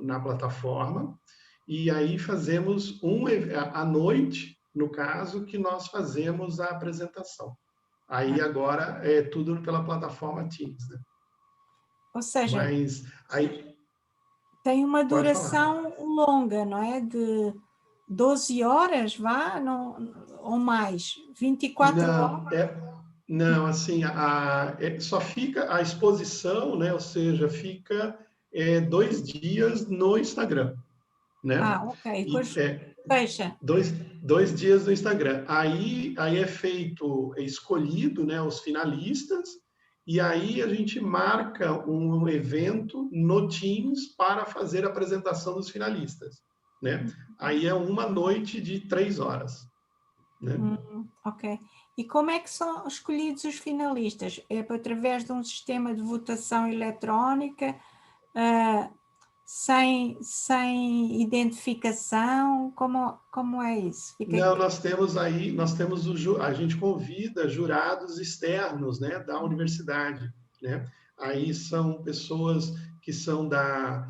na plataforma, e aí fazemos à noite, no caso, que nós fazemos a apresentação. Aí agora é tudo pela plataforma Teams. Né? Ou seja, mas aí tem uma duração longa, não é? De 12 horas, ou mais, 24 horas? Não, assim, só fica a exposição, né? Ou seja, fica 2 dias no Instagram, né? Ok. Depois fecha. 2 dias no Instagram. Aí é escolhido, né, os finalistas, e aí a gente marca um evento no Teams para fazer a apresentação dos finalistas, né? Aí é uma noite de 3 horas. Né? Ok. E como é que são escolhidos os finalistas? É através de um sistema de votação eletrónica, sem identificação? Como é isso? Não, nós temos a gente convida jurados externos, né, da universidade, né? Aí são pessoas que são da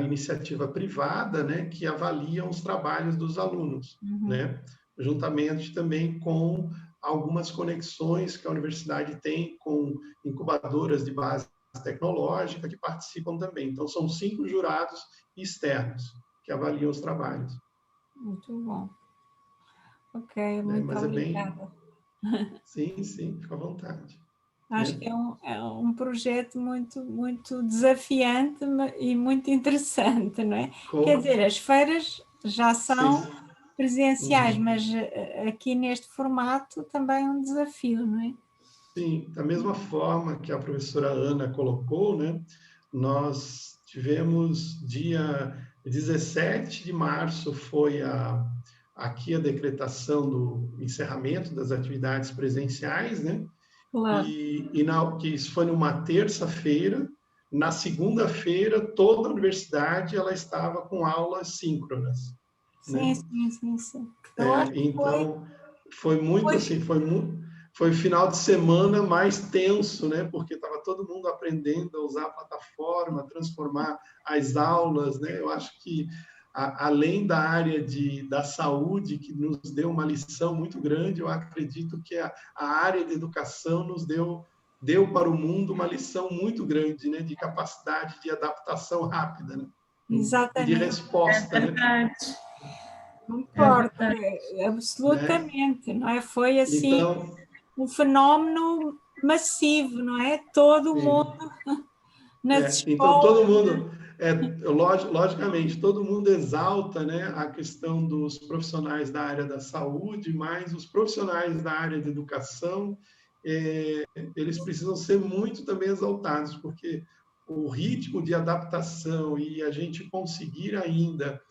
iniciativa privada, né, que avaliam os trabalhos dos alunos, né? Juntamente também com algumas conexões que a universidade tem com incubadoras de base tecnológica que participam também. Então, são 5 jurados externos que avaliam os trabalhos. Muito bom. Ok, muito obrigada. Sim, fica à vontade. Acho que é um projeto muito, muito desafiante e muito interessante, não é? Quer dizer, as feiras já são presenciais, mas aqui neste formato também é um desafio, não é? Sim, da mesma forma que a professora Ana colocou, né? Nós tivemos dia 17 de março foi aqui a decretação do encerramento das atividades presenciais, né? Claro. Que isso foi numa terça-feira. na segunda-feira, toda a universidade ela estava com aulas síncronas. Sim, Né? sim. Eu acho que então, foi muito assim, foi o final de semana mais tenso, né? Porque estava todo mundo aprendendo a usar a plataforma, transformar as aulas, né? Eu acho que, além da área da saúde, que nos deu uma lição muito grande, eu acredito que a área de educação nos deu para o mundo uma lição muito grande, né? De capacidade de adaptação rápida, né? E de exatamente. resposta, né? Concordo, Né? absolutamente, não é? Foi assim Então, um fenómeno massivo, não é? Todo mundo nas então todo escolas. mundo, logicamente, todo mundo exalta, né, a questão dos profissionais da área da saúde, mas os profissionais da área de educação, eles precisam ser muito também exaltados, porque o ritmo de adaptação e a gente conseguir ainda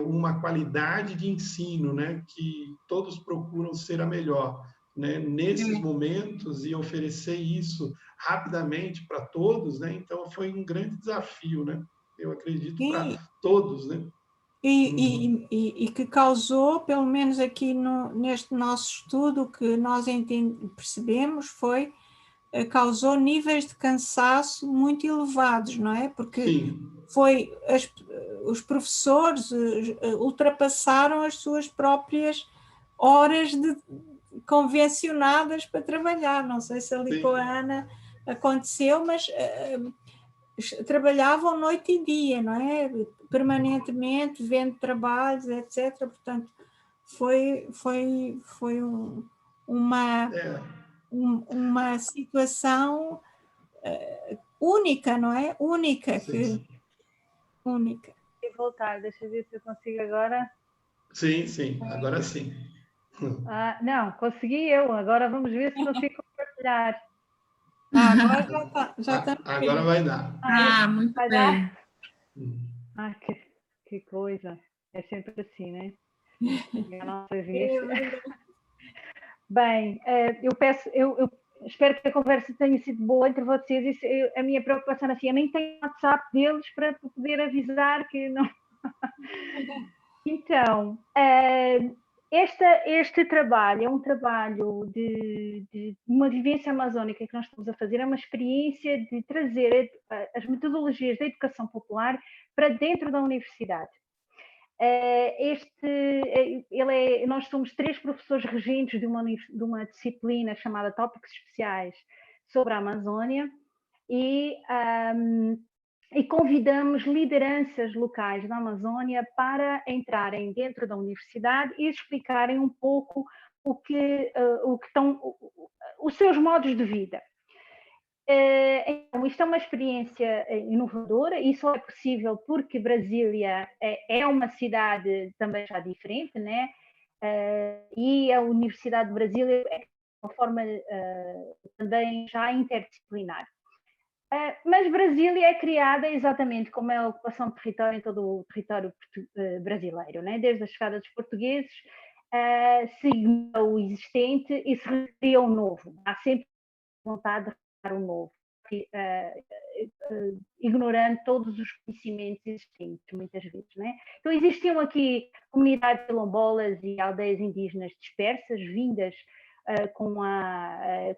uma qualidade de ensino, né, que todos procuram ser a melhor, né, nesses momentos, e oferecer isso rapidamente para todos, né? Então foi um grande desafio, né? Eu acredito para todos, né? E que causou, pelo menos aqui neste nosso estudo, que nós percebemos foi causou níveis de cansaço muito elevados, não é? Porque Sim. Os professores ultrapassaram as suas próprias horas convencionadas para trabalhar. Não sei se ali com a Ana aconteceu, mas trabalhavam noite e dia, não é? Permanentemente, vendo trabalhos, etc. Portanto, foi uma situação única, não é? Única. Única. E voltar, deixa eu ver se eu consigo agora. Sim, agora sim. Não, consegui eu. Agora vamos ver se consigo compartilhar. Agora já está. Agora vai dar. Muito vai bem. Dar? Que coisa. É sempre assim, né? É a nossa vida. Bem, eu espero que a conversa tenha sido boa entre vocês. A minha preocupação assim, eu nem tenho WhatsApp deles para poder avisar que não. Então, este trabalho é um trabalho de uma vivência amazónica que nós estamos a fazer, é uma experiência de trazer as metodologias da educação popular para dentro da universidade. Nós somos 3 professores regentes de uma disciplina chamada Tópicos Especiais sobre a Amazónia e convidamos lideranças locais da Amazónia para entrarem dentro da universidade e explicarem um pouco os seus modos de vida. Então, isto é uma experiência inovadora e só é possível porque Brasília é uma cidade também já diferente, né? E a Universidade de Brasília é uma forma também já interdisciplinar. Mas Brasília é criada exatamente como é a ocupação de território em todo o território brasileiro, né? Desde a chegada dos portugueses, se ignora o existente e se recria o novo. Há sempre vontade de o novo, ignorando todos os conhecimentos existentes, muitas vezes. Né? Então, existiam aqui comunidades quilombolas e aldeias indígenas dispersas, vindas com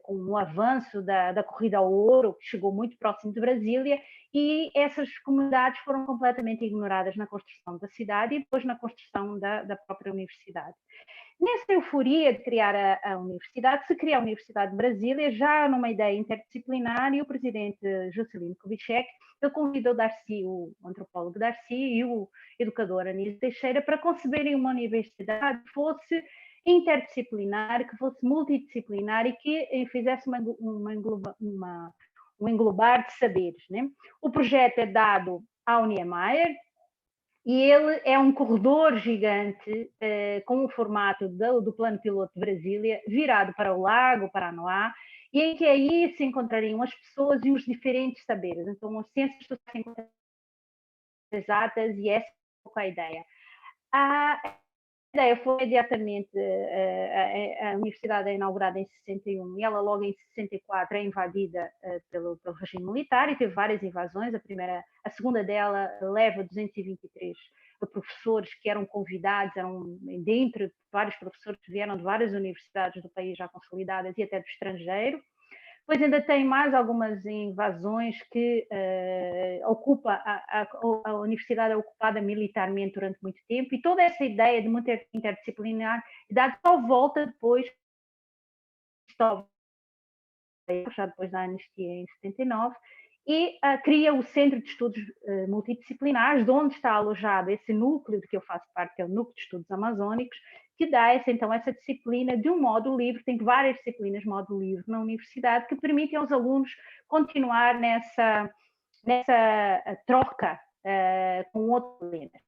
o avanço da corrida ao ouro, que chegou muito próximo de Brasília, e essas comunidades foram completamente ignoradas na construção da cidade e depois na construção da própria universidade. Nessa euforia de criar a universidade, se cria a Universidade de Brasília, já numa ideia interdisciplinar, e o presidente Juscelino Kubitschek, ele convidou Darcy, o antropólogo Darcy, e o educador Anísio Teixeira para conceberem uma universidade que fosse interdisciplinar, que fosse multidisciplinar e que fizesse um englobar de saberes. Né? O projeto é dado ao Niemeyer, e ele é um corredor gigante, com o formato do Plano Piloto de Brasília, virado para o Lago Paranoá, e em que aí se encontrariam as pessoas e os diferentes saberes. Então, as ciências sociais exatas, e essa é um pouco a ideia. ideia foi imediatamente, a universidade é inaugurada em 61 e ela logo em 64 é invadida pelo regime militar e teve várias invasões. A segunda dela leva 223 professores que eram convidados, dentre vários professores que vieram de várias universidades do país já consolidadas e até do estrangeiro. Depois ainda tem mais algumas invasões que a universidade é ocupada militarmente durante muito tempo, e toda essa ideia de muita interdisciplinaridade só volta depois, já depois da anistia em 79, e cria o Centro de Estudos Multidisciplinares, de onde está alojado esse núcleo de que eu faço parte, que é o Núcleo de Estudos Amazônicos, que dá essa disciplina de um modo livre. Tem várias disciplinas de modo livre na universidade que permitem aos alunos continuar nessa troca com outros disciplinas.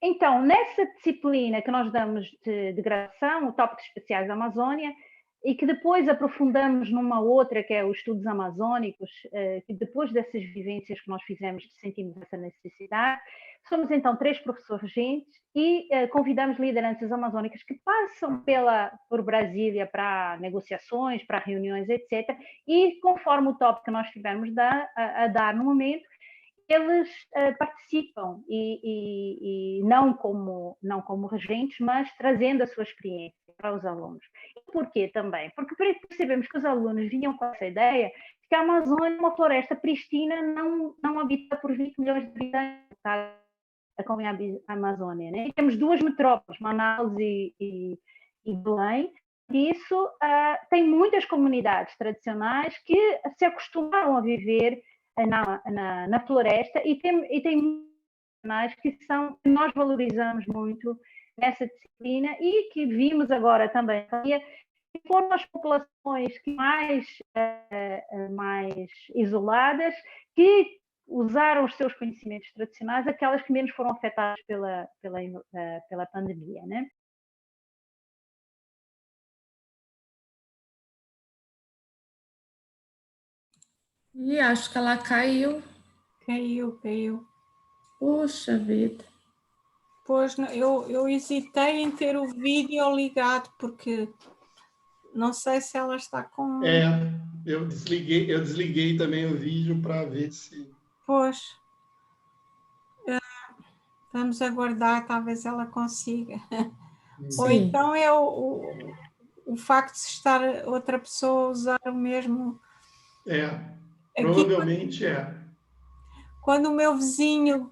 Então, nessa disciplina que nós damos de graduação, o Tópicos Especiais da Amazônia, e que depois aprofundamos numa outra, que é os estudos amazônicos, que depois dessas vivências que nós fizemos, sentimos essa necessidade. Somos então 3 professores regentes e convidamos lideranças amazônicas que passam por Brasília para negociações, para reuniões, etc. E conforme o tópico que nós tivermos a dar no momento, eles participam, e não como regentes, mas trazendo a sua experiência para os alunos. E porquê também? Porque percebemos que os alunos vinham com essa ideia de que a Amazônia é uma floresta pristina, não habitada por 20 milhões de habitantes, a Amazônia, né? E temos 2 metrópoles, Manaus e Belém. Isso tem muitas comunidades tradicionais que se acostumaram a viver na floresta, e tem que nós valorizamos muito nessa disciplina, e que vimos agora também que foram as populações que mais isoladas, que usaram os seus conhecimentos tradicionais, aquelas que menos foram afetadas pela pandemia, né? E acho que ela caiu. Caiu. Puxa vida. Pois, eu hesitei em ter o vídeo ligado, porque não sei se ela está com... Eu desliguei também o vídeo para ver se... Pois. Vamos aguardar, talvez ela consiga. Sim. Ou então é o facto de estar outra pessoa a usar o mesmo... Provavelmente Quando o meu vizinho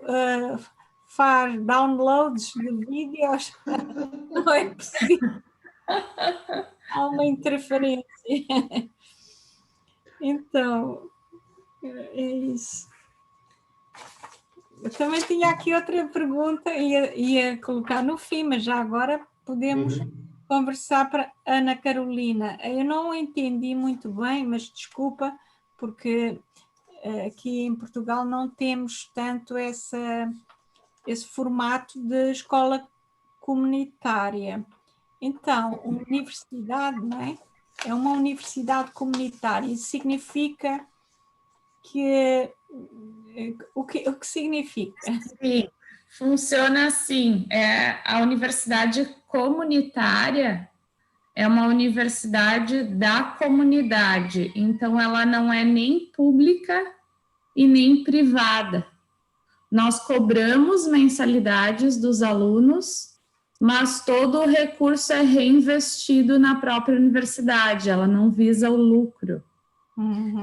faz downloads de vídeos, não é possível. Há uma interferência. Então, é isso. Eu também tinha aqui outra pergunta, ia colocar no fim, mas já agora podemos conversar para Ana Carolina. Eu não entendi muito bem, mas desculpa, porque aqui em Portugal não temos tanto esse formato de escola comunitária. Então, uma universidade, não é? É uma universidade comunitária. Isso significa que... O que significa? Sim, funciona assim. A universidade comunitária é uma universidade da comunidade, então ela não é nem pública e nem privada. Nós cobramos mensalidades dos alunos, mas todo o recurso é reinvestido na própria universidade, ela não visa o lucro.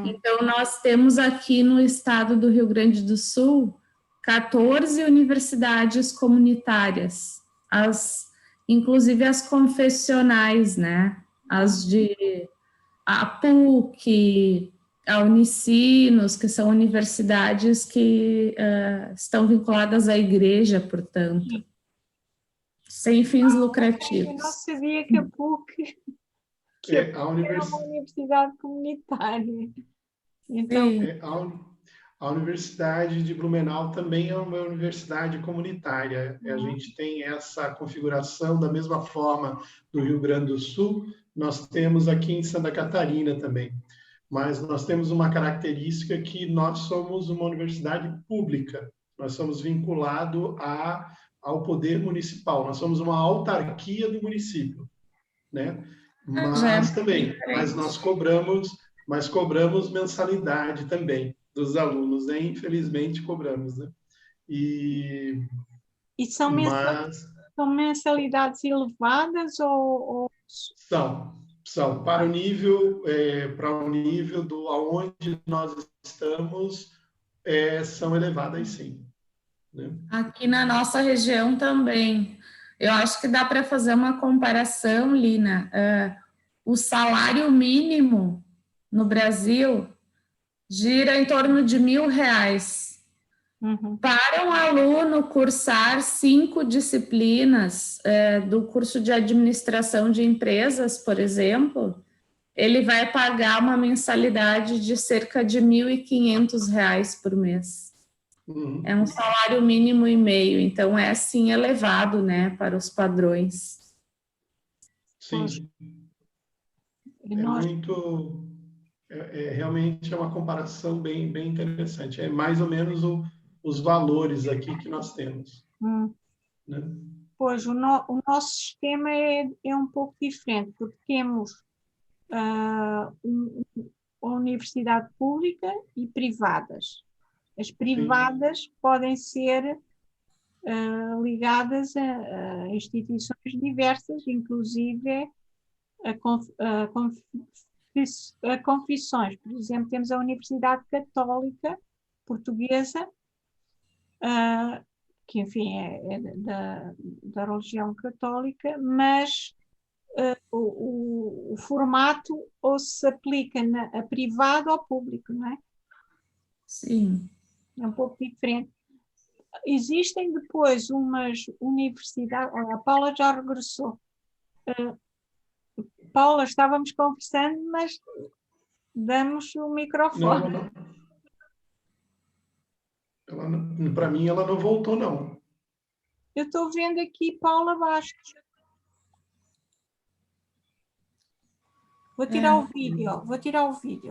Então, nós temos aqui no estado do Rio Grande do Sul 14 universidades comunitárias, inclusive as confessionais, né? A PUC, a Unicinos, que são universidades que estão vinculadas à igreja, portanto, sem fins lucrativos. Eu não sabia que a PUC... era uma universidade comunitária. Então, a Universidade de Blumenau também é uma universidade comunitária. A gente tem essa configuração da mesma forma do Rio Grande do Sul, nós temos aqui em Santa Catarina também. Mas nós temos uma característica que nós somos uma universidade pública. Nós somos vinculados à ao poder municipal. Nós somos uma autarquia do município, né? Mas também, mas cobramos mensalidade também dos alunos, né? Infelizmente cobramos, né? E são mensalidades elevadas ou... São para o nível do aonde nós estamos, são elevadas, sim, né? Aqui na nossa região também. Eu acho que dá para fazer uma comparação, Lina. O salário mínimo no Brasil gira em torno de R$ 1.000. Para um aluno cursar 5 disciplinas do curso de administração de empresas, por exemplo, ele vai pagar uma mensalidade de cerca de R$ 1.500 por mês. É um salário mínimo e meio, então é sim elevado, né, para os padrões. Sim. Realmente é uma comparação bem interessante. É mais ou menos os valores aqui que nós temos. Né? Pois, o nosso sistema é um pouco diferente, porque temos a universidade pública e privadas. As privadas Sim. podem ser ligadas a instituições diversas, inclusive a confissões. Por exemplo, temos a Universidade Católica Portuguesa, que, enfim, é da religião católica, mas o formato ou se aplica a privado ou público, não é? Sim. É um pouco diferente. Existem depois umas universidades... A Paula já regressou. Paula, estávamos conversando, mas damos o microfone. Para mim, ela não voltou, não. Eu estou vendo aqui Paula Bastos. Vou tirar o vídeo,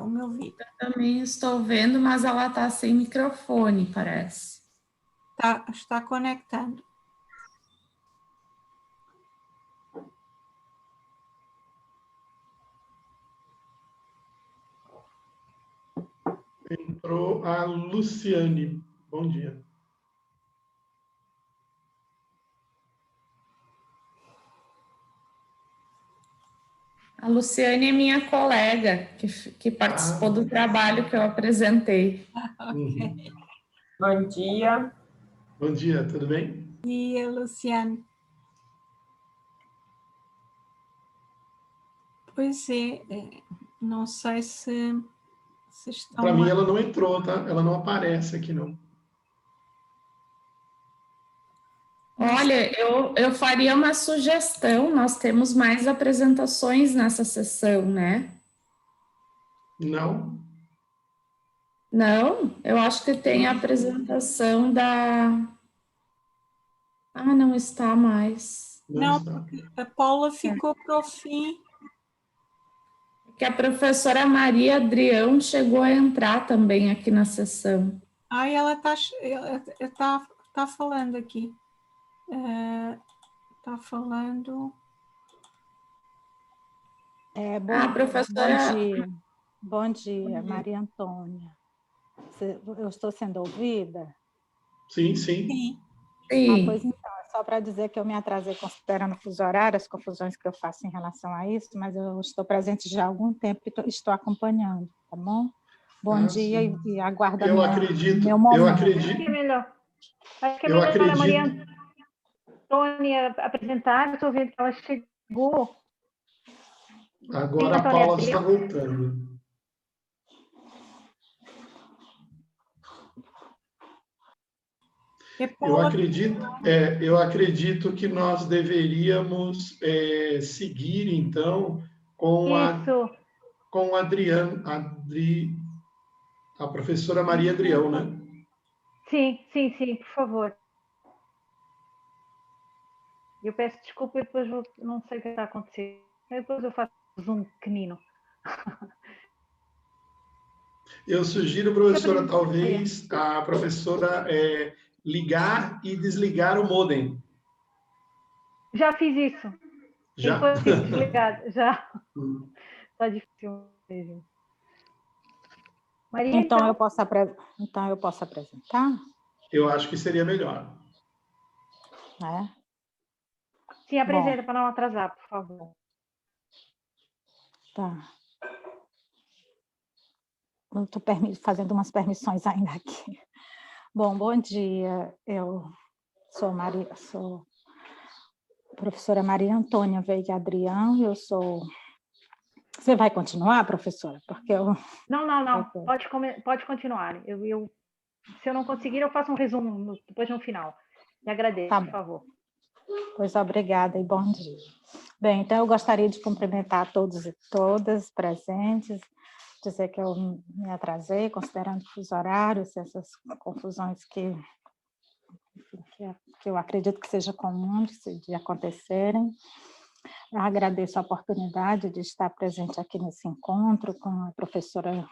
o meu vídeo. Eu também estou vendo, mas ela está sem microfone, parece. Está conectando. Entrou a Luciane. Bom dia. A Luciane é minha colega, que participou do trabalho que eu apresentei. Okay. Bom dia. Bom dia, tudo bem? Bom dia, Luciane. Pois é, não sei se estão... Para mim, ela não entrou, tá? Ela não aparece aqui, não. Olha, eu faria uma sugestão, nós temos mais apresentações nessa sessão, né? Não. Não? Eu acho que tem a apresentação da... Ah, não está mais. Não, porque a Paula ficou para o fim. Que a professora Maria Adrião chegou a entrar também aqui na sessão. Ah, ela está falando aqui. Está falando... professora... Bom dia, Maria Antônia. Eu estou sendo ouvida? Sim. Pois então, é só para dizer que eu me atrasei considerando o fuso horário, as confusões que eu faço em relação a isso, mas eu estou presente já há algum tempo e estou acompanhando, tá bom? Bom dia e aguardo meu momento. Eu acredito. Acho que é melhor a Maria Antônia apresentar, estou vendo que ela chegou. Agora a Paula está voltando. Eu acredito que nós deveríamos seguir, então, com a professora Maria Adrião, né? Sim, por favor. Eu peço desculpa e depois não sei o que está acontecendo. Depois eu faço um zoom pequenino. Eu sugiro, professora, talvez a professora ligar e desligar o modem. Já fiz isso. Já? Depois desligado, já. Está difícil mesmo. Maria, então eu posso apresentar? Eu acho que seria melhor. É. Sim, apresenta para não atrasar, por favor. Tá. Eu estou fazendo umas permissões ainda aqui. Bom dia. Eu sou professora Maria Antônia Veiga Adrião. Você vai continuar, professora? Porque eu... Não. Pode continuar. Se eu não conseguir, eu faço um resumo depois no final. Me agradeço, Tá por favor. Pois obrigada e bom dia. Bem, então eu gostaria de cumprimentar todos e todas presentes, dizer que eu me atrasei, considerando o fuso horário, essas confusões que eu acredito que seja comum de acontecerem. Eu agradeço a oportunidade de estar presente aqui nesse encontro com a professora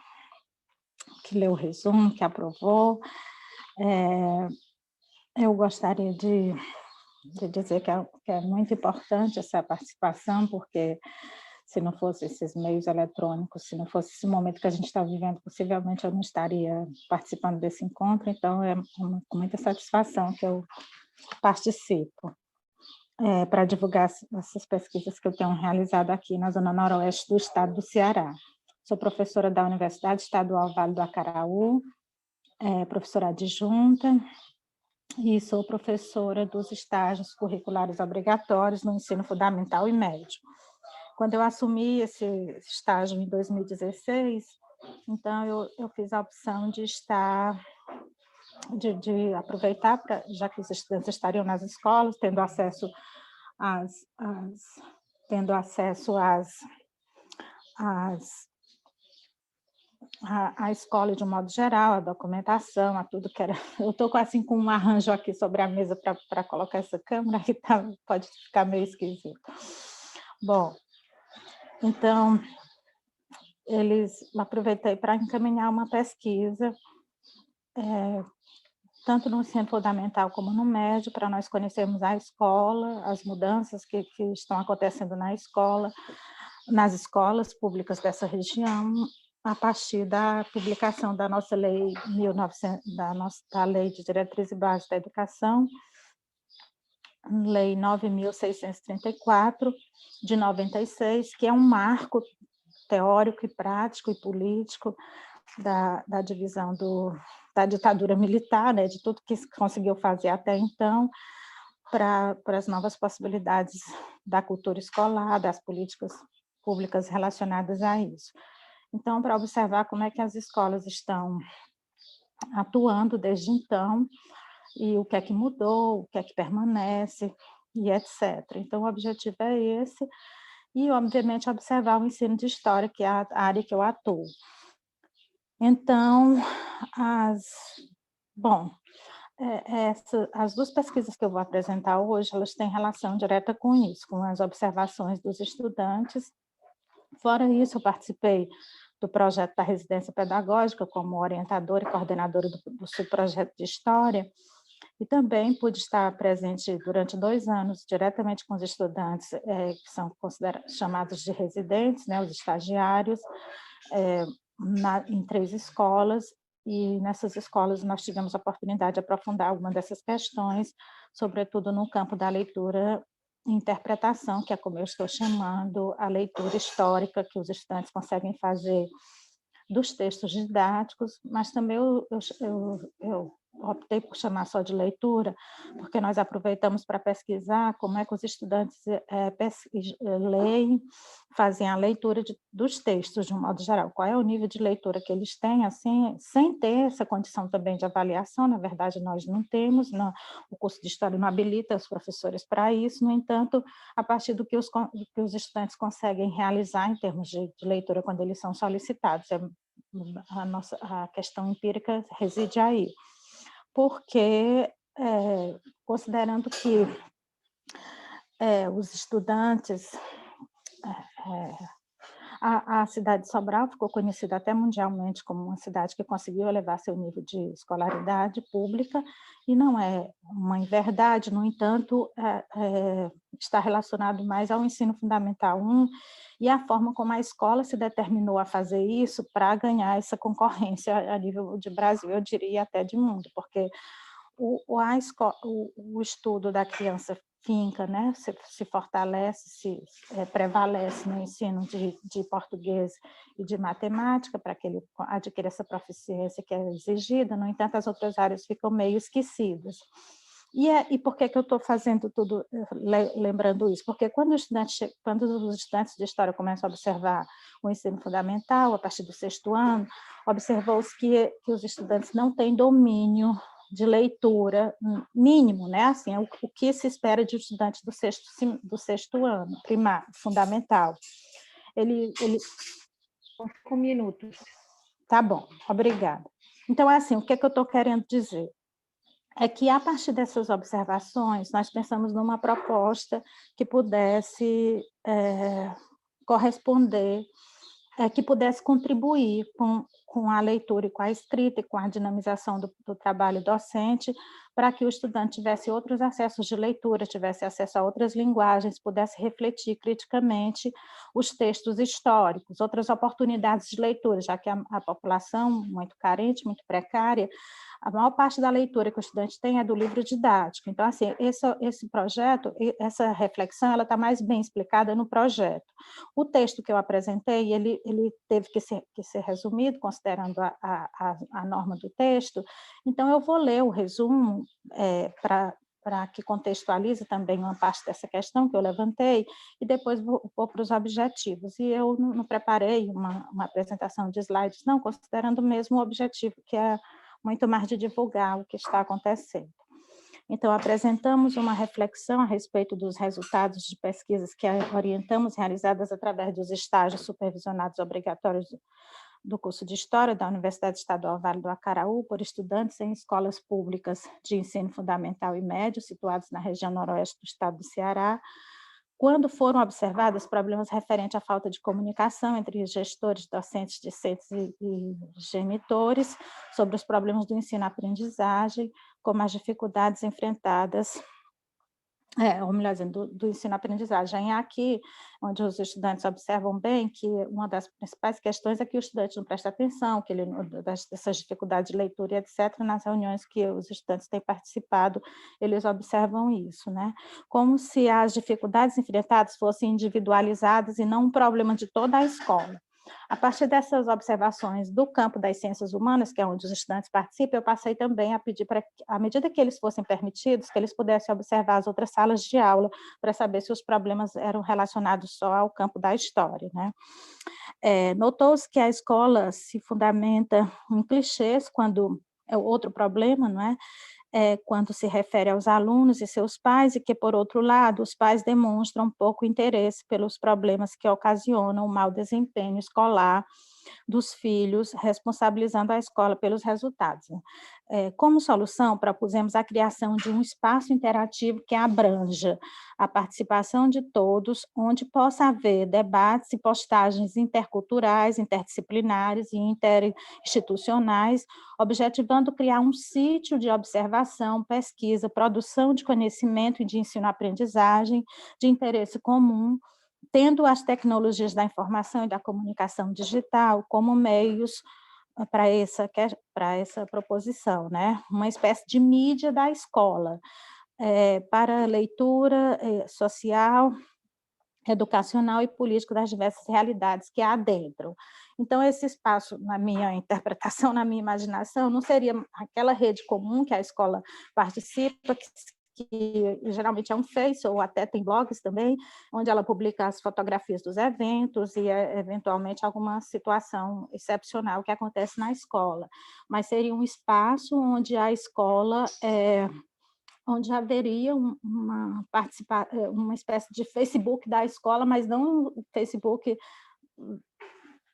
que leu o resumo, que aprovou. Eu gostaria de dizer que é muito importante essa participação, porque se não fosse esses meios eletrônicos, se não fosse esse momento que a gente está vivendo, possivelmente eu não estaria participando desse encontro, então é com muita satisfação que eu participo para divulgar essas pesquisas que eu tenho realizado aqui na Zona Noroeste do estado do Ceará. Sou professora da Universidade Estadual Vale do Acaraú, professora adjunta, e sou professora dos estágios curriculares obrigatórios no ensino fundamental e médio. Quando eu assumi esse estágio em 2016, então eu fiz a opção de aproveitar, já que os estudantes estariam nas escolas, tendo acesso à escola de um modo geral, a documentação, a tudo que era... Eu estou assim com um arranjo aqui sobre a mesa para colocar essa câmera, que pode ficar meio esquisito. Bom, então, aproveitei para encaminhar uma pesquisa, tanto no ensino fundamental como no médio, para nós conhecermos a escola, as mudanças que estão acontecendo nas escolas públicas dessa região, a partir da publicação da nossa lei da Lei de Diretriz e Bases da Educação, Lei 9.634, de 96, que é um marco teórico e prático e político da divisão da ditadura militar, né, de tudo que se conseguiu fazer até então, para as novas possibilidades da cultura escolar, das políticas públicas relacionadas a isso. Então, para observar como é que as escolas estão atuando desde então, e o que é que mudou, o que é que permanece, e etc. Então, o objetivo é esse, e, obviamente, observar o ensino de história, que é a área que eu atuo. Então, as duas pesquisas que eu vou apresentar hoje, elas têm relação direta com isso, com as observações dos estudantes. Fora isso, eu participei do projeto da residência pedagógica como orientadora e coordenadora do subprojeto de História, e também pude estar presente durante 2 anos diretamente com os estudantes que são chamados de residentes, né, os estagiários, em 3 escolas, e nessas escolas nós tivemos a oportunidade de aprofundar algumas dessas questões, sobretudo no campo da leitura e interpretação, que é como eu estou chamando a leitura histórica que os estudantes conseguem fazer dos textos didáticos, mas também eu optei por chamar só de leitura, porque nós aproveitamos para pesquisar como é que os estudantes leem, fazem a leitura dos textos, de um modo geral, qual é o nível de leitura que eles têm, assim, sem ter essa condição também de avaliação. Na verdade, nós não temos, o curso de História não habilita os professores para isso, no entanto, a partir do que os estudantes conseguem realizar em termos de leitura quando eles são solicitados, a questão empírica reside aí. Porque, considerando que os estudantes, A cidade de Sobral ficou conhecida até mundialmente como uma cidade que conseguiu elevar seu nível de escolaridade pública, e não é uma inverdade, no entanto, está relacionado mais ao ensino fundamental 1 e a forma como a escola se determinou a fazer isso para ganhar essa concorrência a nível de Brasil, eu diria até de mundo, porque o estudo da criança finca, né, se fortalece, prevalece no ensino de português e de matemática, para que ele adquira essa proficiência que é exigida, no entanto, as outras áreas ficam meio esquecidas. E por que eu estou fazendo tudo, lembrando isso? Porque quando os estudantes de História começam a observar o ensino fundamental, a partir do 6º ano, observou-se que os estudantes não têm domínio de leitura mínimo, né? Assim, o que se espera de estudantes do sexto ano, primário, fundamental. Ele... 5 minutos. Tá bom, obrigada. Então, assim, o que eu estou querendo dizer? É que, a partir dessas observações, nós pensamos numa proposta que pudesse corresponder, que pudesse contribuir com a leitura e com a escrita e com a dinamização do trabalho docente, para que o estudante tivesse outros acessos de leitura, tivesse acesso a outras linguagens, pudesse refletir criticamente os textos históricos, outras oportunidades de leitura, já que a população muito carente, muito precária, a maior parte da leitura que o estudante tem é do livro didático. Então, assim, esse projeto, essa reflexão, ela está mais bem explicada no projeto. O texto que eu apresentei, ele teve que ser resumido, considerando a norma do texto, então eu vou ler o resumo para que contextualize também uma parte dessa questão que eu levantei, e depois vou para os objetivos. E eu não preparei uma apresentação de slides, não, considerando mesmo o objetivo, que é muito mais de divulgar o que está acontecendo. Então, apresentamos uma reflexão a respeito dos resultados de pesquisas que orientamos, realizadas através dos estágios supervisionados obrigatórios do curso de História da Universidade Estadual Vale do Acaraú, por estudantes em escolas públicas de ensino fundamental e médio, situados na região noroeste do estado do Ceará, quando foram observados problemas referentes à falta de comunicação entre gestores, docentes, discentes e genitores, sobre os problemas do ensino-aprendizagem, como as dificuldades enfrentadas, ou melhor dizendo, do ensino-aprendizagem. Aqui, onde os estudantes observam bem que uma das principais questões é que o estudante não presta atenção, que ele, dessas dificuldades de leitura e etc., nas reuniões que os estudantes têm participado, eles observam isso, né? Como se as dificuldades enfrentadas fossem individualizadas e não um problema de toda a escola. A partir dessas observações do campo das ciências humanas, que é onde os estudantes participam, eu passei também a pedir para que, à medida que eles fossem permitidos, que eles pudessem observar as outras salas de aula, para saber se os problemas eram relacionados só ao campo da história, né? Notou-se que a escola se fundamenta em clichês, quando é outro problema, não é? Quando se refere aos alunos e seus pais, e que, por outro lado, os pais demonstram pouco interesse pelos problemas que ocasionam o mau desempenho escolar dos filhos, responsabilizando a escola pelos resultados. Como solução, propusemos a criação de um espaço interativo que abranja a participação de todos, onde possa haver debates e postagens interculturais, interdisciplinares e interinstitucionais, objetivando criar um sítio de observação, pesquisa, produção de conhecimento e de ensino-aprendizagem de interesse comum, tendo as tecnologias da informação e da comunicação digital como meios para essa proposição, né? Uma espécie de mídia da escola, para leitura social, educacional e político das diversas realidades que há dentro. Então, esse espaço, na minha interpretação, na minha imaginação, não seria aquela rede comum que a escola participa, que geralmente é um Face, ou até tem blogs também, onde ela publica as fotografias dos eventos e, eventualmente, alguma situação excepcional que acontece na escola. Mas seria um espaço onde a escola onde haveria uma espécie de Facebook da escola, mas não um Facebook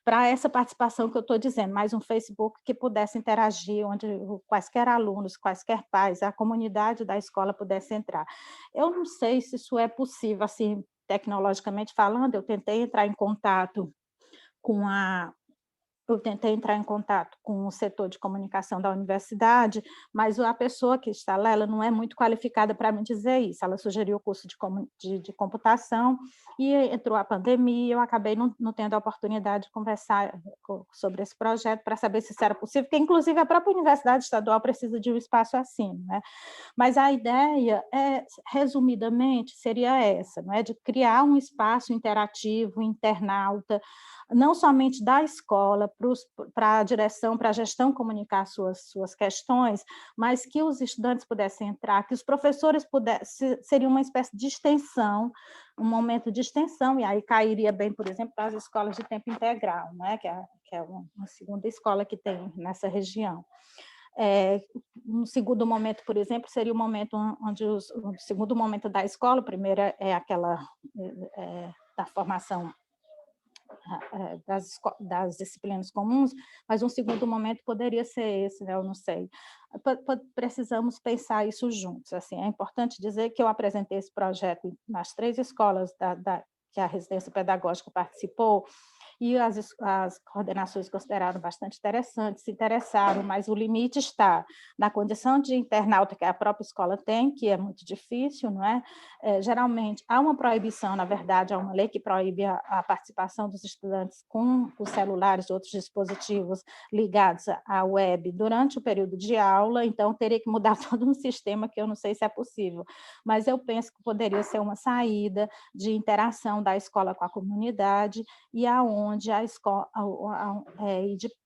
para essa participação que eu estou dizendo, mas um Facebook que pudesse interagir, onde quaisquer alunos, quaisquer pais, a comunidade da escola pudesse entrar. Eu não sei se isso é possível, assim, tecnologicamente falando. Eu tentei entrar em contato eu tentei entrar em contato com o setor de comunicação da universidade, mas a pessoa que está lá, ela não é muito qualificada para me dizer isso. Ela sugeriu o curso de computação e entrou a pandemia, e eu acabei não tendo a oportunidade de conversar sobre esse projeto para saber se isso era possível, porque, inclusive, a própria Universidade Estadual precisa de um espaço assim, né? Mas a ideia, resumidamente, seria essa, né? De criar um espaço interativo, internauta, não somente da escola, para a direção, para a gestão comunicar suas questões, mas que os estudantes pudessem entrar, que os professores pudessem, seria uma espécie de extensão, um momento de extensão, e aí cairia bem, por exemplo, para as escolas de tempo integral, né? que é uma segunda escola que tem nessa região. Um segundo momento, por exemplo, seria o momento onde o segundo momento da escola, o primeiro é aquela da formação das disciplinas comuns, mas um segundo momento poderia ser esse, né? Eu não sei. Precisamos pensar isso juntos. Assim, é importante dizer que eu apresentei esse projeto nas 3 escolas que a residência pedagógica participou, e as coordenações consideraram bastante interessantes, se interessaram, mas o limite está na condição de internauta que a própria escola tem, que é muito difícil, não é? Geralmente, há uma proibição, na verdade, há uma lei que proíbe a participação dos estudantes com os celulares e outros dispositivos ligados à web durante o período de aula, então teria que mudar todo um sistema que eu não sei se é possível, mas eu penso que poderia ser uma saída de interação da escola com a comunidade, e aonde a escola,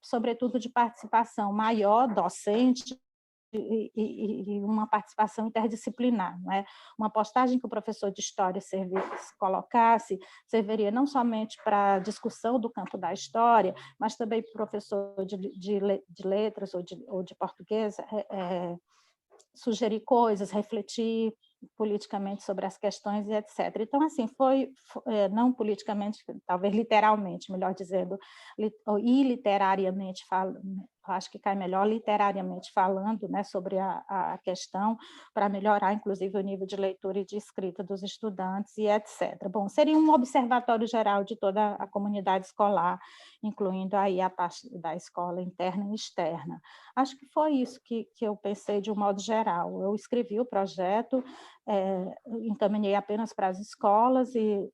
sobretudo de participação maior docente e uma participação interdisciplinar, não é? Uma postagem que o professor de história colocasse serviria não somente para a discussão do campo da história, mas também para o professor de letras ou de português sugerir coisas, refletir politicamente sobre as questões e etc. Então, assim, não politicamente, talvez literalmente, melhor dizendo, e literariamente falando, acho que cai melhor literariamente falando, né, sobre a questão, para melhorar, inclusive, o nível de leitura e de escrita dos estudantes e etc. Bom, seria um observatório geral de toda a comunidade escolar, incluindo aí a parte da escola interna e externa. Acho que foi isso que eu pensei de um modo geral. Eu escrevi o projeto, encaminhei apenas para as escolas e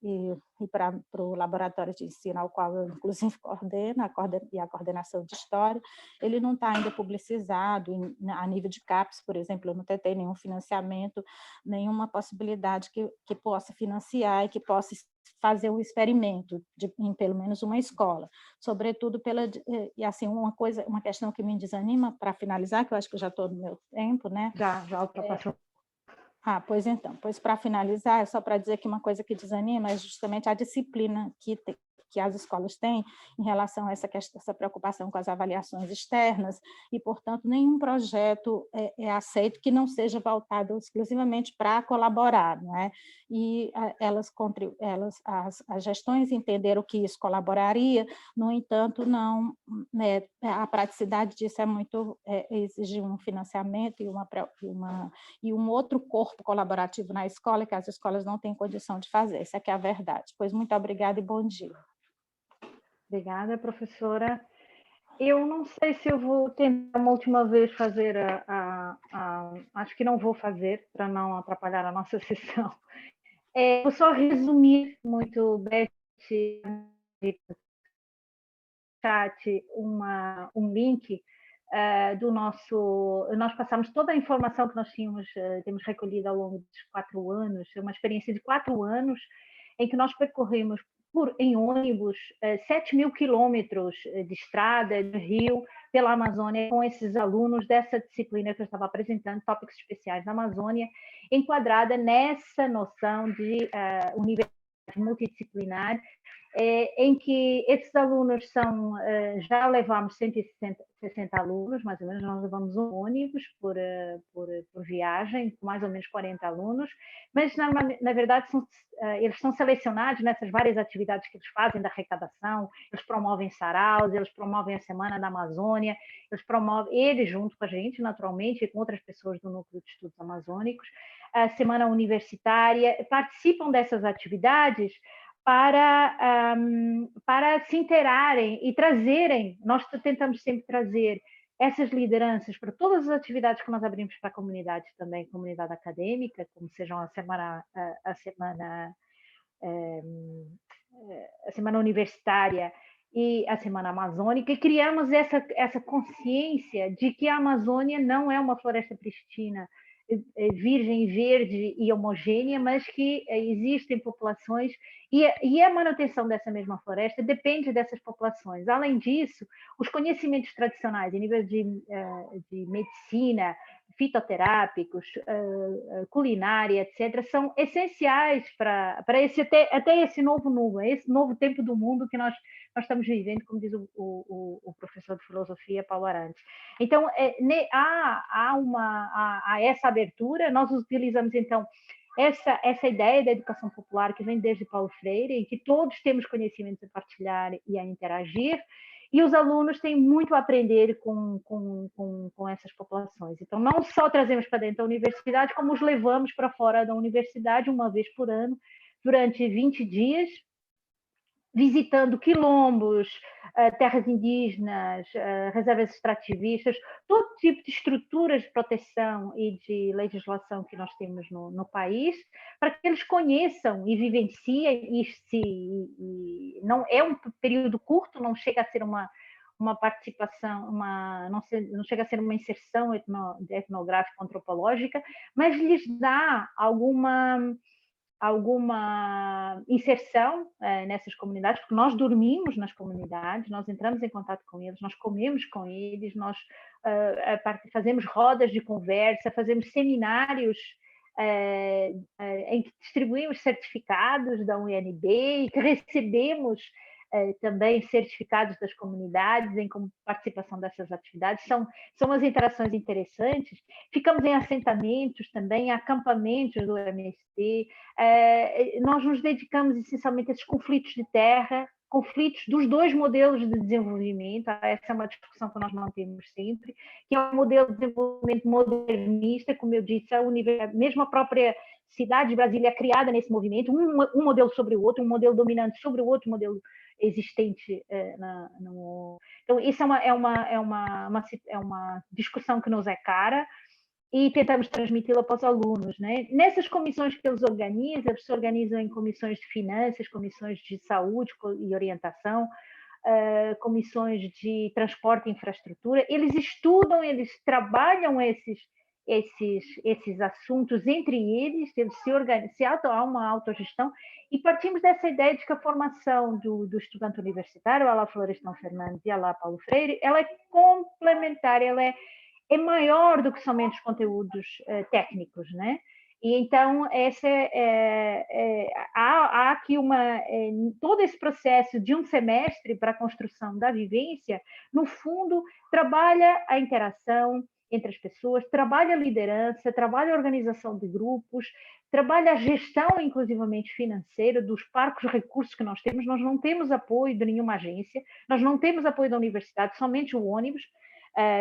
para o laboratório de ensino, ao qual eu, inclusive, coordeno, e a coordenação de história. Ele não está ainda publicizado a nível de CAPES, por exemplo, eu não tentei nenhum financiamento, nenhuma possibilidade que possa financiar e que possa fazer um experimento em pelo menos uma escola, sobretudo e assim, uma questão que me desanima, para finalizar, que eu acho que eu já estou no meu tempo, né? Já ultrapassou. Pois então, para finalizar, é só para dizer que uma coisa que desanima é justamente a disciplina que as escolas têm em relação a essa preocupação com as avaliações externas, e, portanto, nenhum projeto é aceito que não seja voltado exclusivamente para colaborar, não é? E as gestões entenderam que isso colaboraria, no entanto, não, né, a praticidade disso exige um financiamento e um outro corpo colaborativo na escola, que as escolas não têm condição de fazer. Essa é a verdade. Pois muito obrigada e bom dia. Obrigada, professora. Eu não sei se eu vou tentar uma última vez fazer acho que não vou fazer, para não atrapalhar a nossa sessão. Vou só resumir muito breve no chat um link do nosso... Nós passamos toda a informação que nós temos recolhido ao longo dos 4 anos, uma experiência de 4 anos, em que nós percorremos em ônibus 7.000 quilômetros de estrada, de rio, pela Amazônia, com esses alunos dessa disciplina que eu estava apresentando, tópicos especiais da Amazônia, enquadrada nessa noção de universidade multidisciplinar, em que esses alunos já levamos 160 alunos, mais ou menos, nós levamos um ônibus por viagem, com mais ou menos 40 alunos, mas na verdade eles são selecionados nessas várias atividades que eles fazem da arrecadação, eles promovem saraus, eles promovem a Semana da Amazônia, eles junto com a gente, naturalmente, e com outras pessoas do Núcleo de Estudos Amazônicos, a Semana Universitária, participam dessas atividades para se interarem e trazerem, nós tentamos sempre trazer essas lideranças para todas as atividades que nós abrimos para a comunidade também, comunidade acadêmica, como sejam a semana universitária e a semana amazônica, e criamos essa consciência de que a Amazônia não é uma floresta pristina, virgem, verde e homogênea, mas que existem populações e a manutenção dessa mesma floresta depende dessas populações. Além disso, os conhecimentos tradicionais em nível de medicina, fitoterápicos, culinária, etc., são essenciais para até esse novo tempo do mundo que nós estamos vivendo, como diz o professor de filosofia, Paulo Arantes. Então, há essa abertura, nós utilizamos, então, essa ideia da educação popular que vem desde Paulo Freire, em que todos temos conhecimentos a partilhar e a interagir, e os alunos têm muito a aprender com essas populações. Então, não só trazemos para dentro da universidade, como os levamos para fora da universidade uma vez por ano, durante 20 dias, visitando quilombos, terras indígenas, reservas extrativistas, todo tipo de estruturas de proteção e de legislação que nós temos no país, para que eles conheçam e vivenciem, e não é um período curto, não chega a ser uma participação, não chega a ser uma inserção etnográfica antropológica, mas lhes dá alguma inserção nessas comunidades, porque nós dormimos nas comunidades, nós entramos em contato com eles, nós comemos com eles, nós fazemos rodas de conversa, fazemos seminários em que distribuímos certificados da UNB e que recebemos também certificados das comunidades em participação dessas atividades. São umas interações interessantes. Ficamos em assentamentos também, acampamentos do MST. Nós nos dedicamos essencialmente a esses conflitos de terra, conflitos dos dois modelos de desenvolvimento. Essa é uma discussão que nós mantemos sempre, que é um modelo de desenvolvimento modernista, como eu disse, mesmo a própria cidade de Brasília é criada nesse movimento, um modelo sobre o outro, um modelo dominante sobre o outro modelo existente Então, isso é uma discussão que nos é cara e tentamos transmiti-la para os alunos, né? Nessas comissões que eles se organizam em comissões de finanças, comissões de saúde e orientação, comissões de transporte e infraestrutura, eles estudam, eles trabalham esses assuntos entre eles há uma autogestão, e partimos dessa ideia de que a formação do estudante universitário, a lá Florestan Fernandes e a lá Paulo Freire, ela é complementar, ela é maior do que somente os conteúdos técnicos, né? E então há aqui todo esse processo de um semestre para a construção da vivência, no fundo, trabalha a interação entre as pessoas, trabalha a liderança, trabalha a organização de grupos, trabalha a gestão, inclusivamente financeira, dos parcos recursos que nós temos. Nós não temos apoio de nenhuma agência, nós não temos apoio da universidade, somente o ônibus,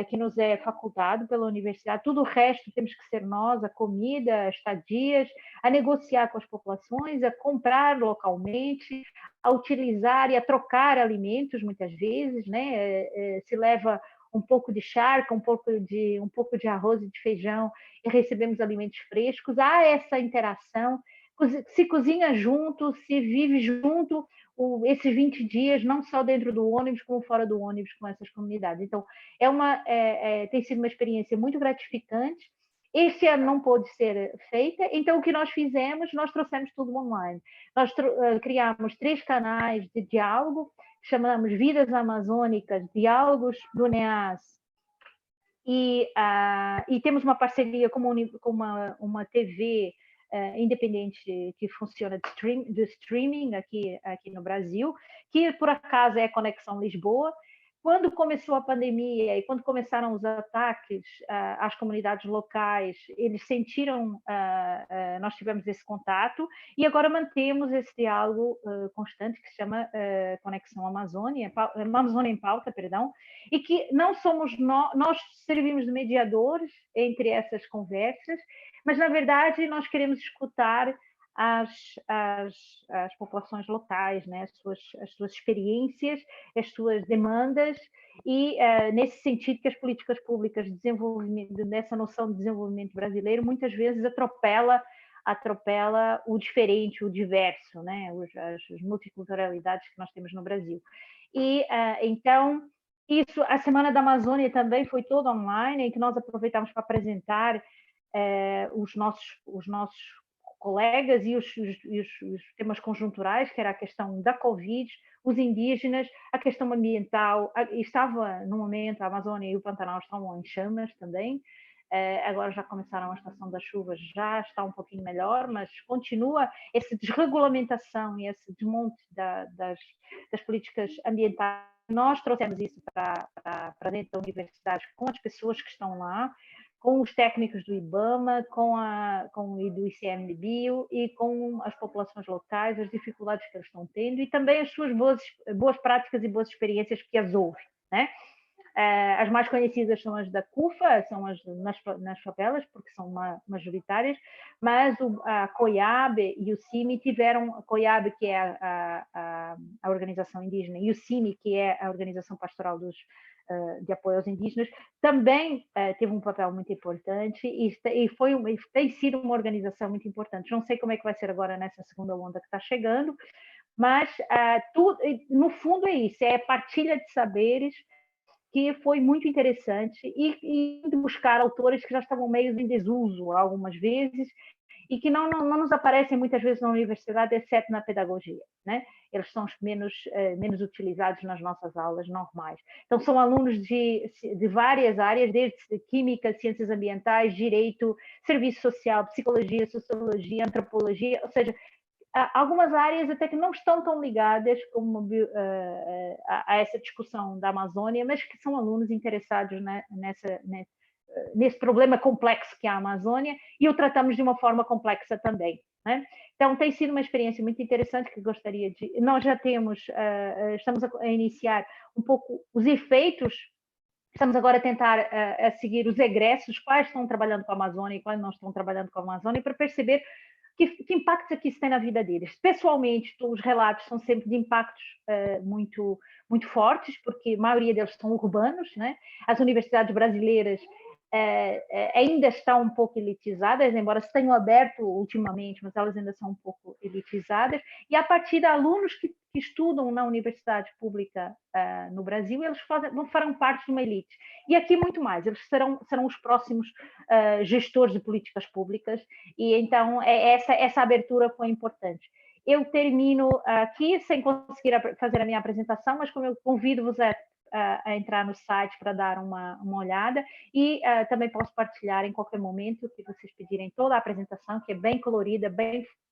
que nos é facultado pela universidade. Tudo o resto temos que ser nós, a comida, as estadias, a negociar com as populações, a comprar localmente, a utilizar e a trocar alimentos, muitas vezes, né? Se leva um pouco de charca, um pouco de arroz e de feijão, e recebemos alimentos frescos. Há essa interação, se cozinha junto, se vive junto esses 20 dias, não só dentro do ônibus, como fora do ônibus, com essas comunidades. Então, tem sido uma experiência muito gratificante. Esse ano não pôde ser feita, então o que nós fizemos, nós trouxemos tudo online. Nós criamos 3 canais de diálogo, chamamos Vidas Amazônicas, Diálogos do NEAS, e temos uma parceria com uma TV independente que funciona de streaming aqui no Brasil, que por acaso é a Conexão Lisboa. Quando começou a pandemia e quando começaram os ataques às comunidades locais, eles sentiram, nós tivemos esse contato, e agora mantemos esse diálogo constante que se chama Conexão Amazônia em Pauta, perdão, e que não somos nós servimos de mediadores entre essas conversas, mas na verdade nós queremos escutar às populações locais, né? As suas experiências, as suas demandas, e nesse sentido que as políticas públicas de desenvolvimento, nessa noção de desenvolvimento brasileiro, muitas vezes atropela o diferente, o diverso, né? As multiculturalidades que nós temos no Brasil. E então, a Semana da Amazônia também foi toda online, em que nós aproveitamos para apresentar os nossos colegas e os temas conjunturais, que era a questão da Covid, os indígenas, a questão ambiental. Estava, no momento, a Amazônia e o Pantanal estavam em chamas também. Agora já começaram a estação das chuvas, já está um pouquinho melhor, mas continua essa desregulamentação e esse desmonte das políticas ambientais. Nós trouxemos isso para dentro da universidade com as pessoas que estão lá, com os técnicos do IBAMA, do ICMBio e com as populações locais, as dificuldades que eles estão tendo e também as suas boas práticas e boas experiências que as houve, né? As mais conhecidas são as da CUFA, são as nas favelas, porque são majoritárias, mas a COIAB e o CIMI tiveram, a COIAB, que é a organização indígena, e o CIMI, que é a organização pastoral de apoio aos indígenas, também teve um papel muito importante e tem sido uma organização muito importante. Não sei como é que vai ser agora nessa segunda onda que está chegando, mas no fundo é isso, é partilha de saberes, que foi muito interessante, e buscar autores que já estavam meio em desuso algumas vezes, e que não nos aparecem muitas vezes na universidade, exceto na pedagogia, né? Eles são menos utilizados nas nossas aulas normais. Então, são alunos de várias áreas, desde química, ciências ambientais, direito, serviço social, psicologia, sociologia, antropologia, ou seja, algumas áreas até que não estão tão ligadas a essa discussão da Amazônia, mas que são alunos interessados nesse problema complexo que é a Amazônia, e o tratamos de uma forma complexa também, né? Então, tem sido uma experiência muito interessante que gostaria de... Nós já estamos a iniciar um pouco os efeitos. Estamos agora a tentar a seguir os egressos, quais estão trabalhando com a Amazônia e quais não estão trabalhando com a Amazônia, para perceber que impactos aqui isso tem na vida deles. Pessoalmente, os relatos são sempre de impactos muito, muito fortes, porque a maioria deles são urbanos, né? As universidades brasileiras ainda estão um pouco elitizadas, embora se tenham aberto ultimamente, mas elas ainda são um pouco elitizadas, e a partir de alunos que estudam na universidade pública no Brasil, eles farão parte de uma elite. E aqui muito mais, eles serão os próximos gestores de políticas públicas, e então essa abertura foi importante. Eu termino aqui sem conseguir fazer a minha apresentação, mas como eu convido-vos a entrar no site para dar uma olhada, e também posso partilhar em qualquer momento que vocês pedirem toda a apresentação, que é bem colorida,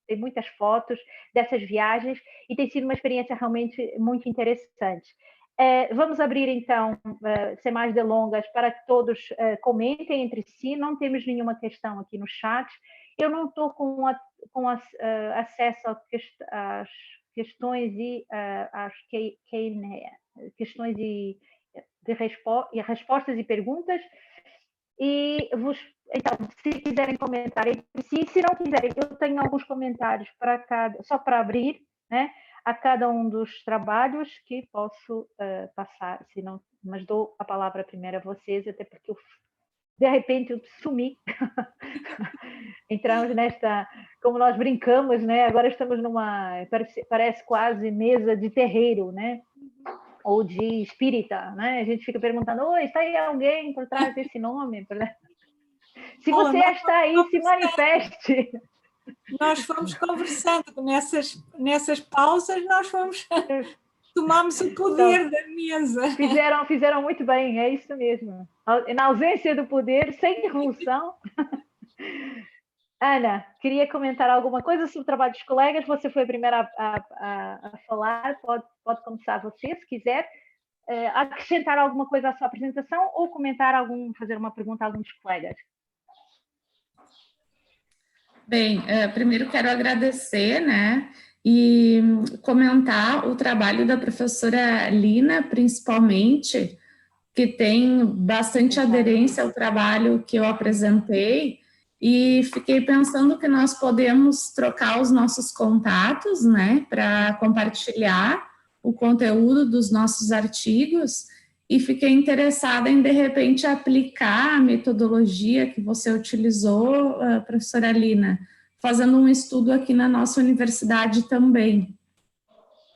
tem muitas fotos dessas viagens, e tem sido uma experiência realmente muito interessante. Vamos abrir, então, sem mais delongas, para que todos comentem entre si. Não temos nenhuma questão aqui no chat. Eu não estou com acesso às questões e às questões e respostas e perguntas. Então, se quiserem comentar entre si, se não quiserem, eu tenho alguns comentários só para abrir, né, a cada um dos trabalhos que posso passar, mas dou a palavra primeiro a vocês, até porque de repente eu sumi. Entramos como nós brincamos, né? Agora estamos parece quase mesa de terreiro, né? Ou de espírita, né? A gente fica perguntando: oi, está aí alguém por trás desse nome? Se você está aí, se manifeste. Nós fomos conversando nessas pausas, tomamos o poder da mesa. Fizeram muito bem, é isso mesmo. Na ausência do poder, sem revolução. Ana, queria comentar alguma coisa sobre o trabalho dos colegas. Você foi a primeira a falar, pode começar você, se quiser. Acrescentar alguma coisa à sua apresentação ou fazer uma pergunta a algum dos colegas. Bem, primeiro quero agradecer, né, e comentar o trabalho da professora Lina, principalmente, que tem bastante aderência ao trabalho que eu apresentei, e fiquei pensando que nós podemos trocar os nossos contatos, né, para compartilhar o conteúdo dos nossos artigos, e fiquei interessada em, de repente, aplicar a metodologia que você utilizou, professora Lina, fazendo um estudo aqui na nossa universidade também.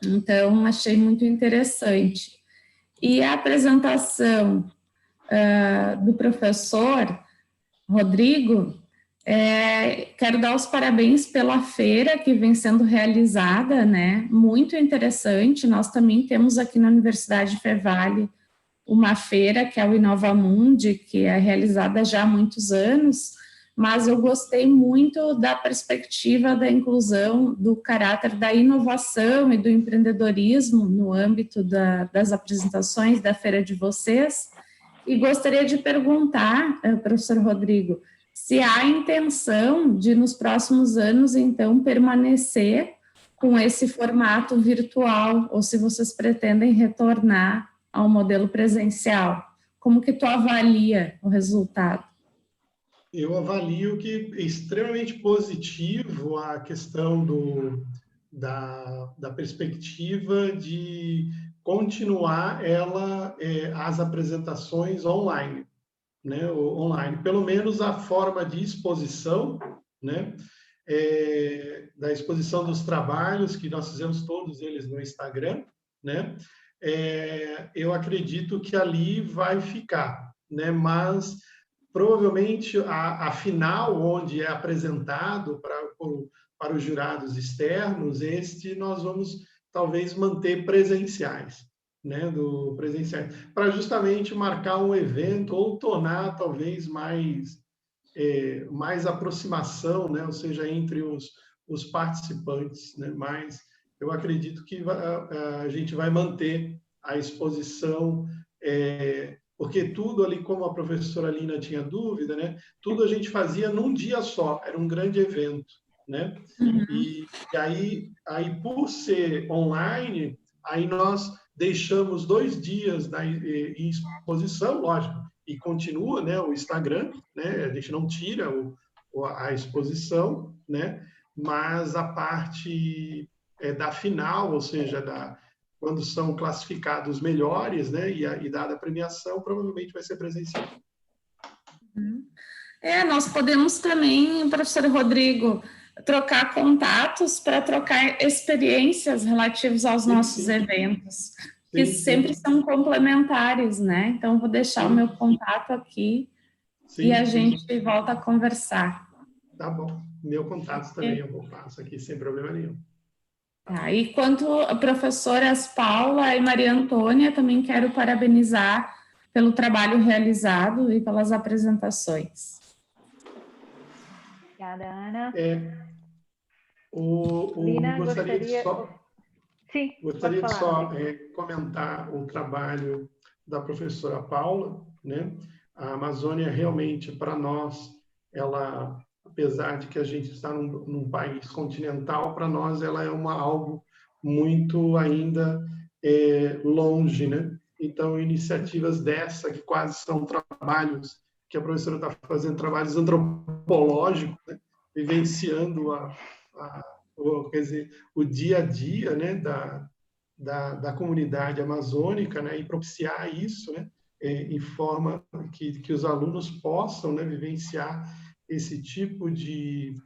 Então, achei muito interessante. E a apresentação do professor Rodrigo, quero dar os parabéns pela feira que vem sendo realizada, né? Muito interessante. Nós também temos aqui na Universidade Fevale uma feira, que é o Inovamundi, que é realizada já há muitos anos, mas eu gostei muito da perspectiva da inclusão, do caráter da inovação e do empreendedorismo no âmbito das apresentações da feira de vocês, e gostaria de perguntar, professor Rodrigo, se há intenção de, nos próximos anos, então, permanecer com esse formato virtual, ou se vocês pretendem retornar ao modelo presencial. Como que tu avalia o resultado? Eu avalio que é extremamente positivo a questão da perspectiva de continuar as apresentações online, né? Online, pelo menos a forma de exposição, né? Da exposição dos trabalhos que nós fizemos todos eles no Instagram, né? Eu acredito que ali vai ficar, né? Mas provavelmente a final, onde é apresentado para os jurados externos, nós vamos talvez manter presenciais, né? Para justamente marcar um evento ou tornar talvez mais aproximação, né? Ou seja, entre os participantes, né? Mas eu acredito que a gente vai manter a exposição, porque tudo ali, como a professora Lina tinha dúvida, né? Tudo a gente fazia num dia só, era um grande evento, né? Uhum. E aí, por ser online, aí nós deixamos 2 dias em exposição, lógico, e continua, né, o Instagram, né? A gente não tira a exposição, né? Mas a parte da final, ou seja, quando são classificados os melhores, né, e dada a premiação, provavelmente vai ser presencial. Nós podemos também, professor Rodrigo, trocar contatos para trocar experiências relativas aos nossos eventos, que sempre são complementares, né? Então, vou deixar o meu contato aqui e a gente volta a conversar. Tá bom. Meu contato também eu passo aqui, sem problema nenhum. E quanto a professoras Paula e Maria Antônia, também quero parabenizar pelo trabalho realizado e pelas apresentações. Obrigada, Ana. Lina, gostaria de só Sim, comentar o trabalho da professora Paula, né? A Amazônia realmente, para nós, ela, apesar de que a gente está num país continental, para nós ela é algo muito ainda longe, né? Então, iniciativas dessa, que quase são trabalhos, que a professora está fazendo trabalhos antropológicos, né? Vivenciando quer dizer, o dia a dia, né, da comunidade amazônica, né, e propiciar isso, né, em forma que os alunos possam, né, vivenciar esse tipo de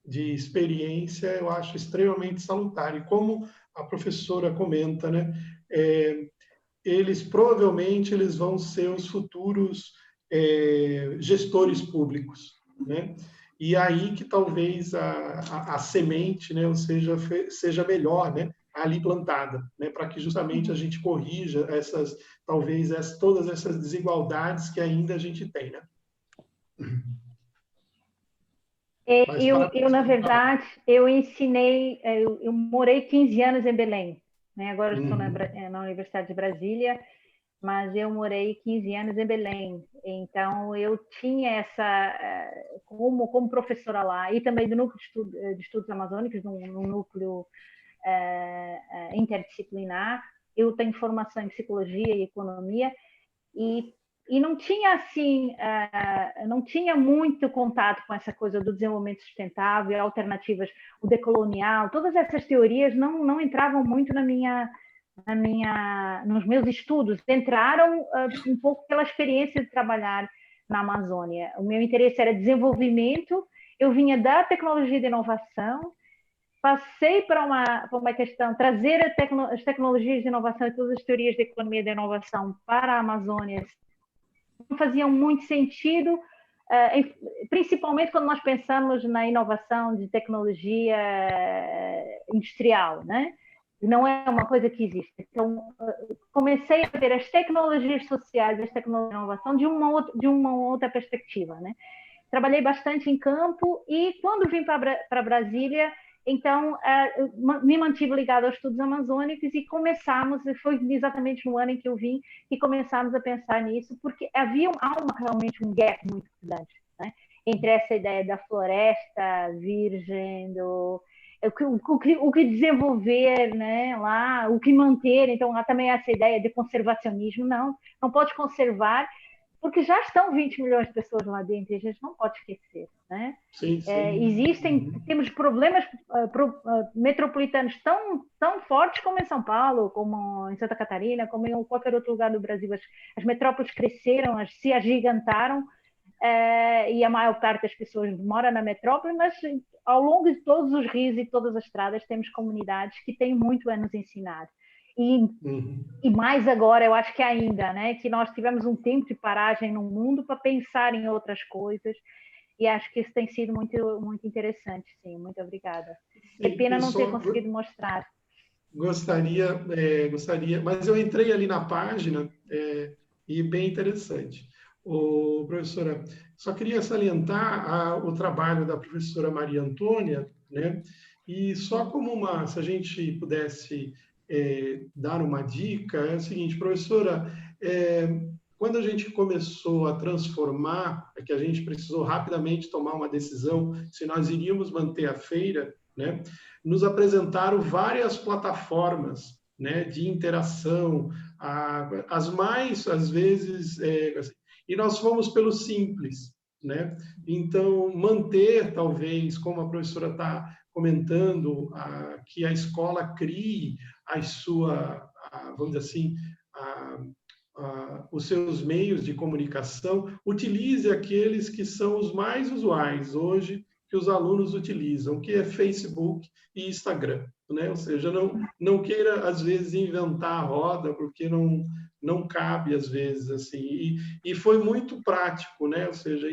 experiência, eu acho extremamente salutar. E como a professora comenta, né, provavelmente eles vão ser os futuros gestores públicos, né? E aí que talvez a semente, né, ou seja melhor, né, ali plantada, né, para que justamente a gente corrija todas essas desigualdades que ainda a gente tem, né? Eu na verdade, eu ensinei, eu morei 15 anos em Belém, né? Agora eu estou na Universidade de Brasília, mas eu morei 15 anos em Belém, então eu tinha como professora lá, e também do Núcleo de Estudos Amazônicos, num núcleo interdisciplinar. Eu tenho formação em Psicologia e Economia, e e não tinha assim, não tinha muito contato com essa coisa do desenvolvimento sustentável, alternativas, o decolonial, todas essas teorias não entravam muito nos meus estudos. Entraram um pouco pela experiência de trabalhar na Amazônia. O meu interesse era desenvolvimento, eu vinha da tecnologia de inovação, passei para uma questão, trazer as tecnologias de inovação e todas as teorias de economia da inovação para a Amazônia não faziam muito sentido, principalmente quando nós pensamos na inovação de tecnologia industrial, né? Não é uma coisa que existe. Então, comecei a ver as tecnologias sociais, as tecnologias de inovação de uma outra perspectiva, né? Trabalhei bastante em campo e quando vim para Brasília, então, me mantive ligado aos estudos amazônicos e foi exatamente no ano em que eu vim, que começamos a pensar nisso, porque há realmente um gap muito grande, né? Entre essa ideia da floresta virgem, o que desenvolver, né, lá, o que manter. Então, há também essa ideia de conservacionismo. Não pode conservar, porque já estão 20 milhões de pessoas lá dentro e a gente não pode esquecer, né? Sim, sim. Temos problemas metropolitanos tão fortes como em São Paulo, como em Santa Catarina, como em qualquer outro lugar do Brasil. As metrópoles cresceram, se agigantaram, e a maior parte das pessoas mora na metrópole, mas ao longo de todos os rios e todas as estradas temos comunidades que têm muito a nos ensinar. E mais agora, eu acho que ainda, né, que nós tivemos um tempo de paragem no mundo para pensar em outras coisas, e acho que isso tem sido muito, muito interessante, sim. Muito obrigada. É pena não ter conseguido mostrar. Gostaria, mas eu entrei ali na página, e bem interessante. Professora, só queria salientar o trabalho da professora Maria Antônia, né, e só como se a gente pudesse dar uma dica, é o seguinte, professora, quando a gente começou a transformar, que a gente precisou rapidamente tomar uma decisão se nós iríamos manter a feira, né, nos apresentaram várias plataformas, né, de interação, as mais, às vezes, e nós fomos pelo simples, né? Então, manter, talvez, como a professora está comentando, que a escola crie vamos dizer assim, os seus meios de comunicação, utilize aqueles que são os mais usuais hoje, que os alunos utilizam, que é Facebook e Instagram, né? Ou seja, não queira, às vezes, inventar a roda, porque não cabe, às vezes, assim. E foi muito prático, né? Ou seja,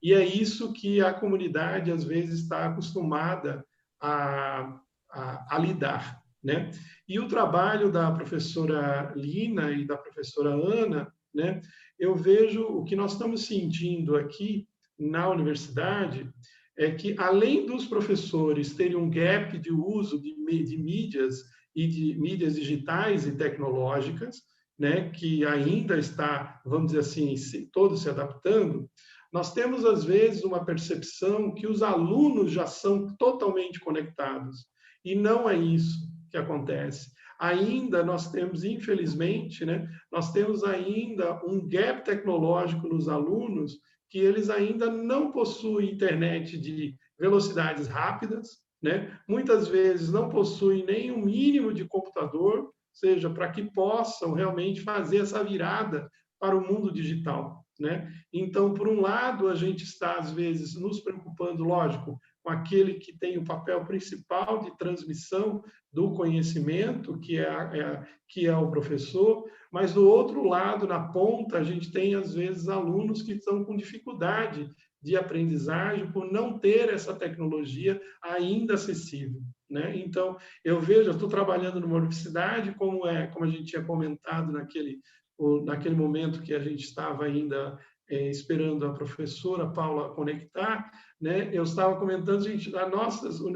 e é isso que a comunidade, às vezes, está acostumada a lidar, né? E o trabalho da professora Lina e da professora Ana, né? Eu vejo o que nós estamos sentindo aqui na universidade é que, além dos professores terem um gap de uso de mídias e de mídias digitais e tecnológicas, né? Que ainda está, vamos dizer assim, todos se adaptando, nós temos, às vezes, uma percepção que os alunos já são totalmente conectados. E não é isso que acontece. Ainda nós temos, infelizmente, né, nós temos ainda um gap tecnológico nos alunos, que eles ainda não possuem internet de velocidades rápidas, né? Muitas vezes não possuem nem o mínimo de computador, seja para que possam realmente fazer essa virada para o mundo digital, né? Então, por um lado, a gente está, às vezes, nos preocupando, lógico, com aquele que tem o papel principal de transmissão do conhecimento, que é o professor, mas, do outro lado, na ponta, a gente tem, às vezes, alunos que estão com dificuldade de aprendizagem por não ter essa tecnologia ainda acessível, né? Então, eu estou trabalhando numa universidade, como a gente tinha comentado naquele momento que a gente estava ainda esperando a professora Paula conectar, né? Eu estava comentando, gente, a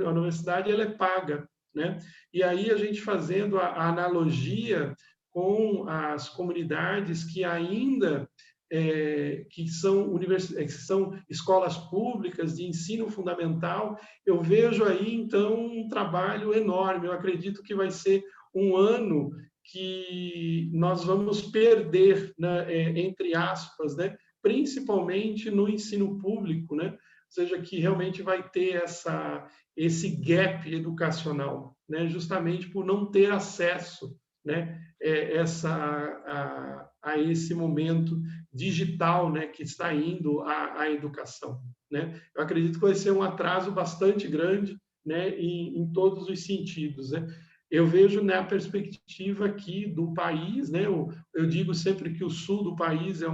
universidade ela é paga, né? E aí a gente fazendo a analogia com as comunidades que ainda que são escolas públicas de ensino fundamental, eu vejo aí, então, um trabalho enorme. Eu acredito que vai ser um ano que nós vamos perder, né, entre aspas, né, principalmente no ensino público, né, ou seja, que realmente vai ter esse gap educacional, né, justamente por não ter acesso, né, a esse momento digital, né, que está indo à educação, né. Eu acredito que vai ser um atraso bastante grande, né, em todos os sentidos, né. Eu vejo na perspectiva aqui do país, né, eu digo sempre que o sul do país é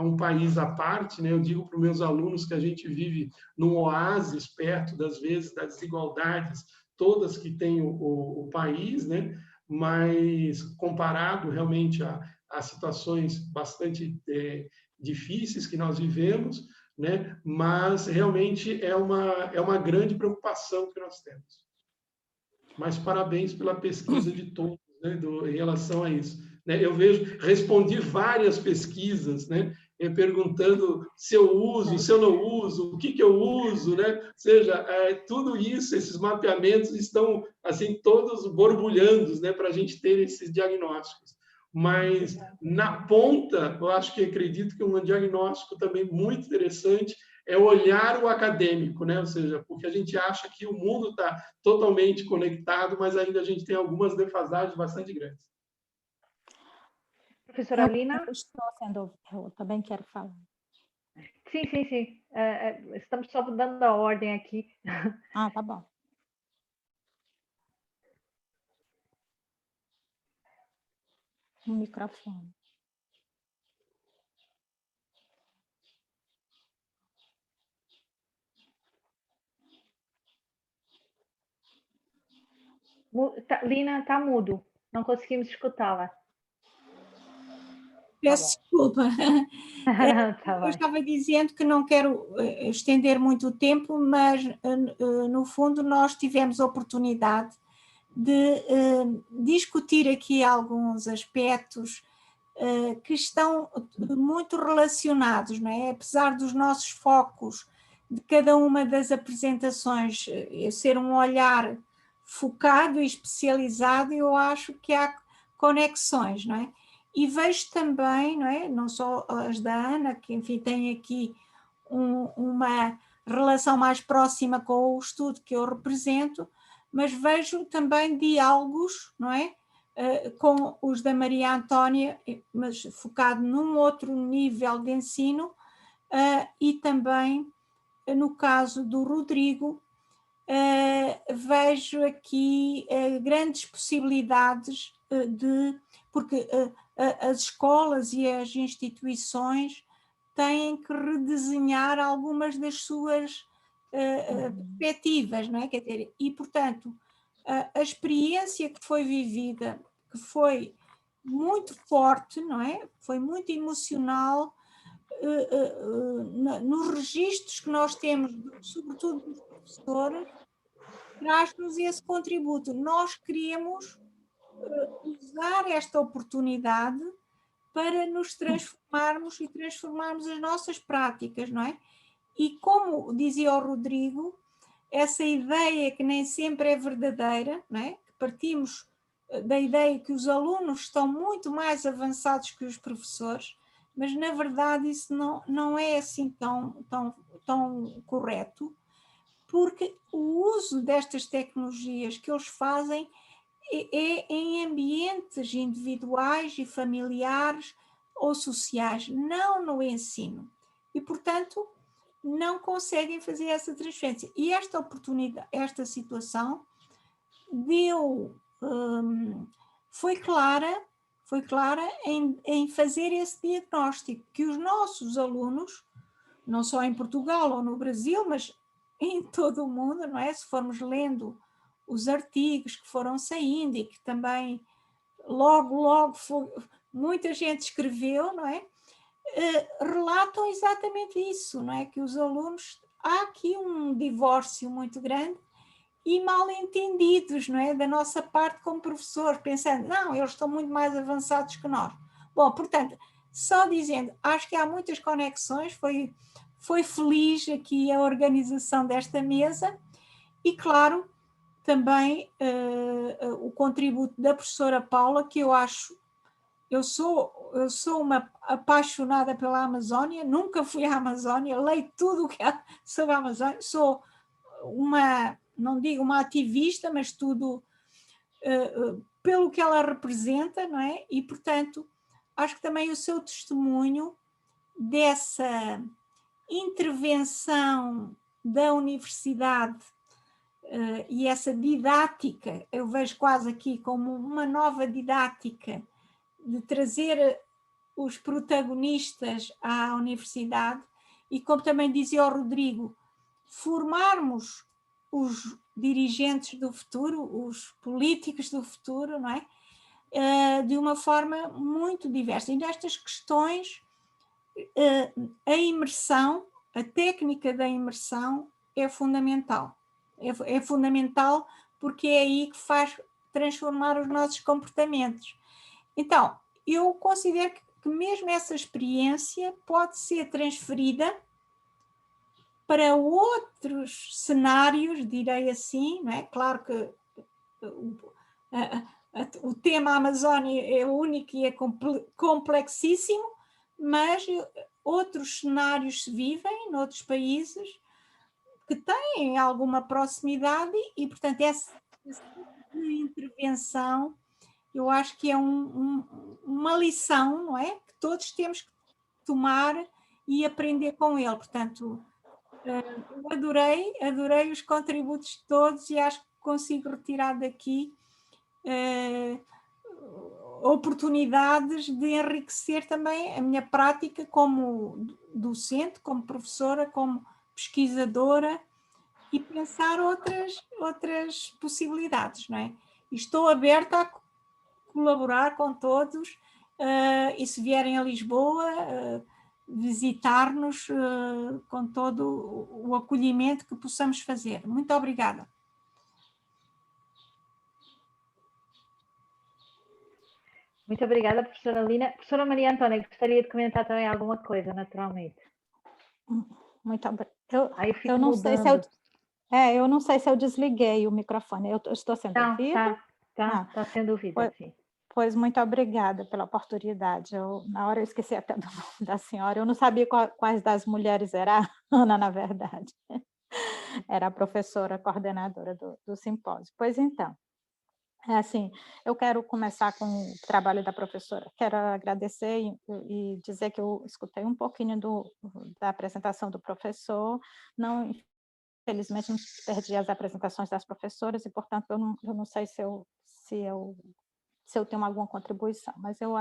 um país à parte, né? Eu digo para os meus alunos que a gente vive num oásis perto, das vezes, das desigualdades todas que tem o país, né? Mas comparado realmente a situações bastante difíceis que nós vivemos, né? Mas realmente é uma grande preocupação que nós temos. Mas parabéns pela pesquisa de todos, né? Em relação a isso. Né? Eu respondi várias pesquisas, né? Perguntando se eu uso, se eu não uso, o que eu uso, né? Ou seja, tudo isso, esses mapeamentos estão assim todos borbulhando, né? Para a gente ter esses diagnósticos. Mas na ponta, eu acho que acredito que um diagnóstico também muito interessante é olhar o acadêmico, né? Ou seja, porque a gente acha que o mundo está totalmente conectado, mas ainda a gente tem algumas defasagens bastante grandes. Professora Lina? Eu estou sendo, eu também quero falar. Sim. Estamos só dando a ordem aqui. Ah, tá bom. O microfone. Lina, está mudo. Não conseguimos escutá-la. Peço desculpa. Tá Eu estava dizendo que não quero estender muito o tempo, mas, no fundo, nós tivemos a oportunidade de discutir aqui alguns aspectos que estão muito relacionados, não é? Apesar dos nossos focos de cada uma das apresentações ser um olhar focado e especializado, eu acho que há conexões, não é? E vejo também, não é? Não só as da Ana, que enfim tem aqui uma relação mais próxima com o estudo que eu represento, mas vejo também diálogos, não é? Com os da Maria Antónia, mas focado num outro nível de ensino, e também no caso do Rodrigo, vejo aqui grandes possibilidades porque as escolas e as instituições têm que redesenhar algumas das suas perspectivas, não é? Quer dizer, e, portanto, a experiência que foi vivida, que foi muito forte, não é? Foi muito emocional, nos registros que nós temos, sobretudo dos professores, traz-nos esse contributo. Nós queremos usar esta oportunidade para nos transformarmos e transformarmos as nossas práticas, não é? E como dizia o Rodrigo, essa ideia que nem sempre é verdadeira, não é? Que partimos da ideia que os alunos estão muito mais avançados que os professores, mas na verdade isso não é assim tão correto, porque o uso destas tecnologias que eles fazem é em ambientes individuais e familiares ou sociais, não no ensino. E, portanto, não conseguem fazer essa transferência. E esta oportunidade, esta situação foi clara em fazer esse diagnóstico, que os nossos alunos, não só em Portugal ou no Brasil, mas em todo o mundo, não é? Se formos lendo os artigos que foram saindo e que também logo muita gente escreveu, não é? Relatam exatamente isso, não é? Que os alunos, há aqui um divórcio muito grande e mal entendidos, não é? Da nossa parte como professor, pensando, não, eles estão muito mais avançados que nós. Bom, portanto, só dizendo, acho que há muitas conexões, foi feliz aqui a organização desta mesa e, claro, também o contributo da professora Paula, que eu sou uma apaixonada pela Amazónia, nunca fui à Amazónia, leio tudo o que há sobre a Amazónia, sou não digo uma ativista, mas tudo pelo que ela representa, não é? E, portanto, acho que também o seu testemunho dessa intervenção da universidade e essa didática, eu vejo quase aqui como uma nova didática de trazer os protagonistas à universidade e, como também dizia o Rodrigo, formarmos os dirigentes do futuro, os políticos do futuro, não é? De uma forma muito diversa. E nestas questões, a imersão, a técnica da imersão é fundamental. É fundamental porque é aí que faz transformar os nossos comportamentos. Então, eu considero que mesmo essa experiência pode ser transferida para outros cenários, direi assim, não é? Claro que o tema Amazónia é único e é complexíssimo, mas outros cenários se vivem noutros países que têm alguma proximidade e, portanto, essa intervenção eu acho que é uma lição, não é? Que todos temos que tomar e aprender com ele. Portanto, eu adorei os contributos de todos e acho que consigo retirar daqui oportunidades de enriquecer também a minha prática como docente, como professora, como pesquisadora e pensar outras possibilidades, não é? E estou aberta a colaborar com todos e se vierem a Lisboa visitar-nos com todo o acolhimento que possamos fazer. Muito obrigada. Muito obrigada, professora Lina. Professora Maria Antônia, gostaria de comentar também alguma coisa, naturalmente. Muito obrigada. Eu não sei se eu não sei se eu desliguei o microfone. Eu estou sendo ouvida? Está sendo ouvida, sim. Pois, muito obrigada pela oportunidade. Na hora eu esqueci até do nome da senhora. Eu não sabia quais das mulheres era a Ana, na verdade. Era a professora coordenadora do simpósio. Pois então, assim, eu quero começar com o trabalho da professora. Quero agradecer e dizer que eu escutei um pouquinho da apresentação do professor. Não, infelizmente, não perdi as apresentações das professoras e, portanto, eu não sei se eu tenho alguma contribuição, mas eu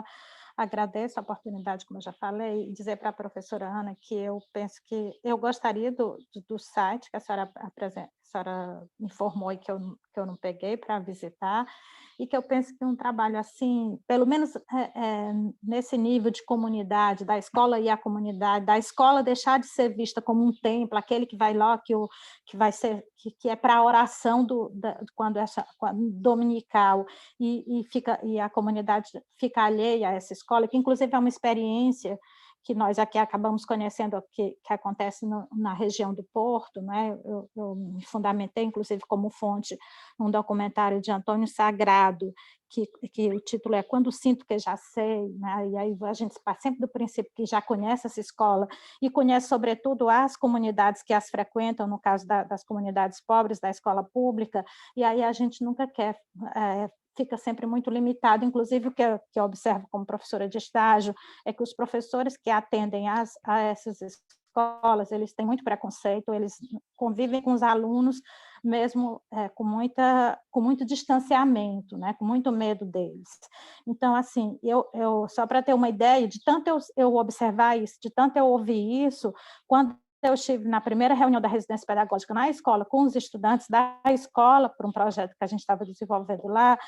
agradeço a oportunidade, como eu já falei, e dizer para a professora Ana que eu penso que eu gostaria do site que a senhora informou e que eu não peguei para visitar, e que eu penso que um trabalho assim, pelo menos nesse nível de comunidade, da escola e a comunidade, da escola deixar de ser vista como um templo, aquele que vai lá, que vai ser, que é para a oração quando dominical, e a comunidade fica alheia a essa escola, que inclusive é uma experiência que nós aqui acabamos conhecendo, que acontece na região do Porto, né? Eu me fundamentei, inclusive, como fonte, num documentário de Antônio Sagrado, que o título é Quando Sinto Que Já Sei, né? E aí a gente parte sempre do princípio que já conhece essa escola e conhece, sobretudo, as comunidades que as frequentam, no caso das comunidades pobres, da escola pública, e aí a gente nunca quer... fica sempre muito limitado, inclusive o que eu observo como professora de estágio é que os professores que atendem a essas escolas, eles têm muito preconceito, eles convivem com os alunos mesmo com muito distanciamento, né, com muito medo deles. Então, assim, só para ter uma ideia, de tanto eu observar isso, de tanto eu ouvir isso, quando eu estive na primeira reunião da residência pedagógica na escola, com os estudantes da escola, por um projeto que a gente estava desenvolvendo lá,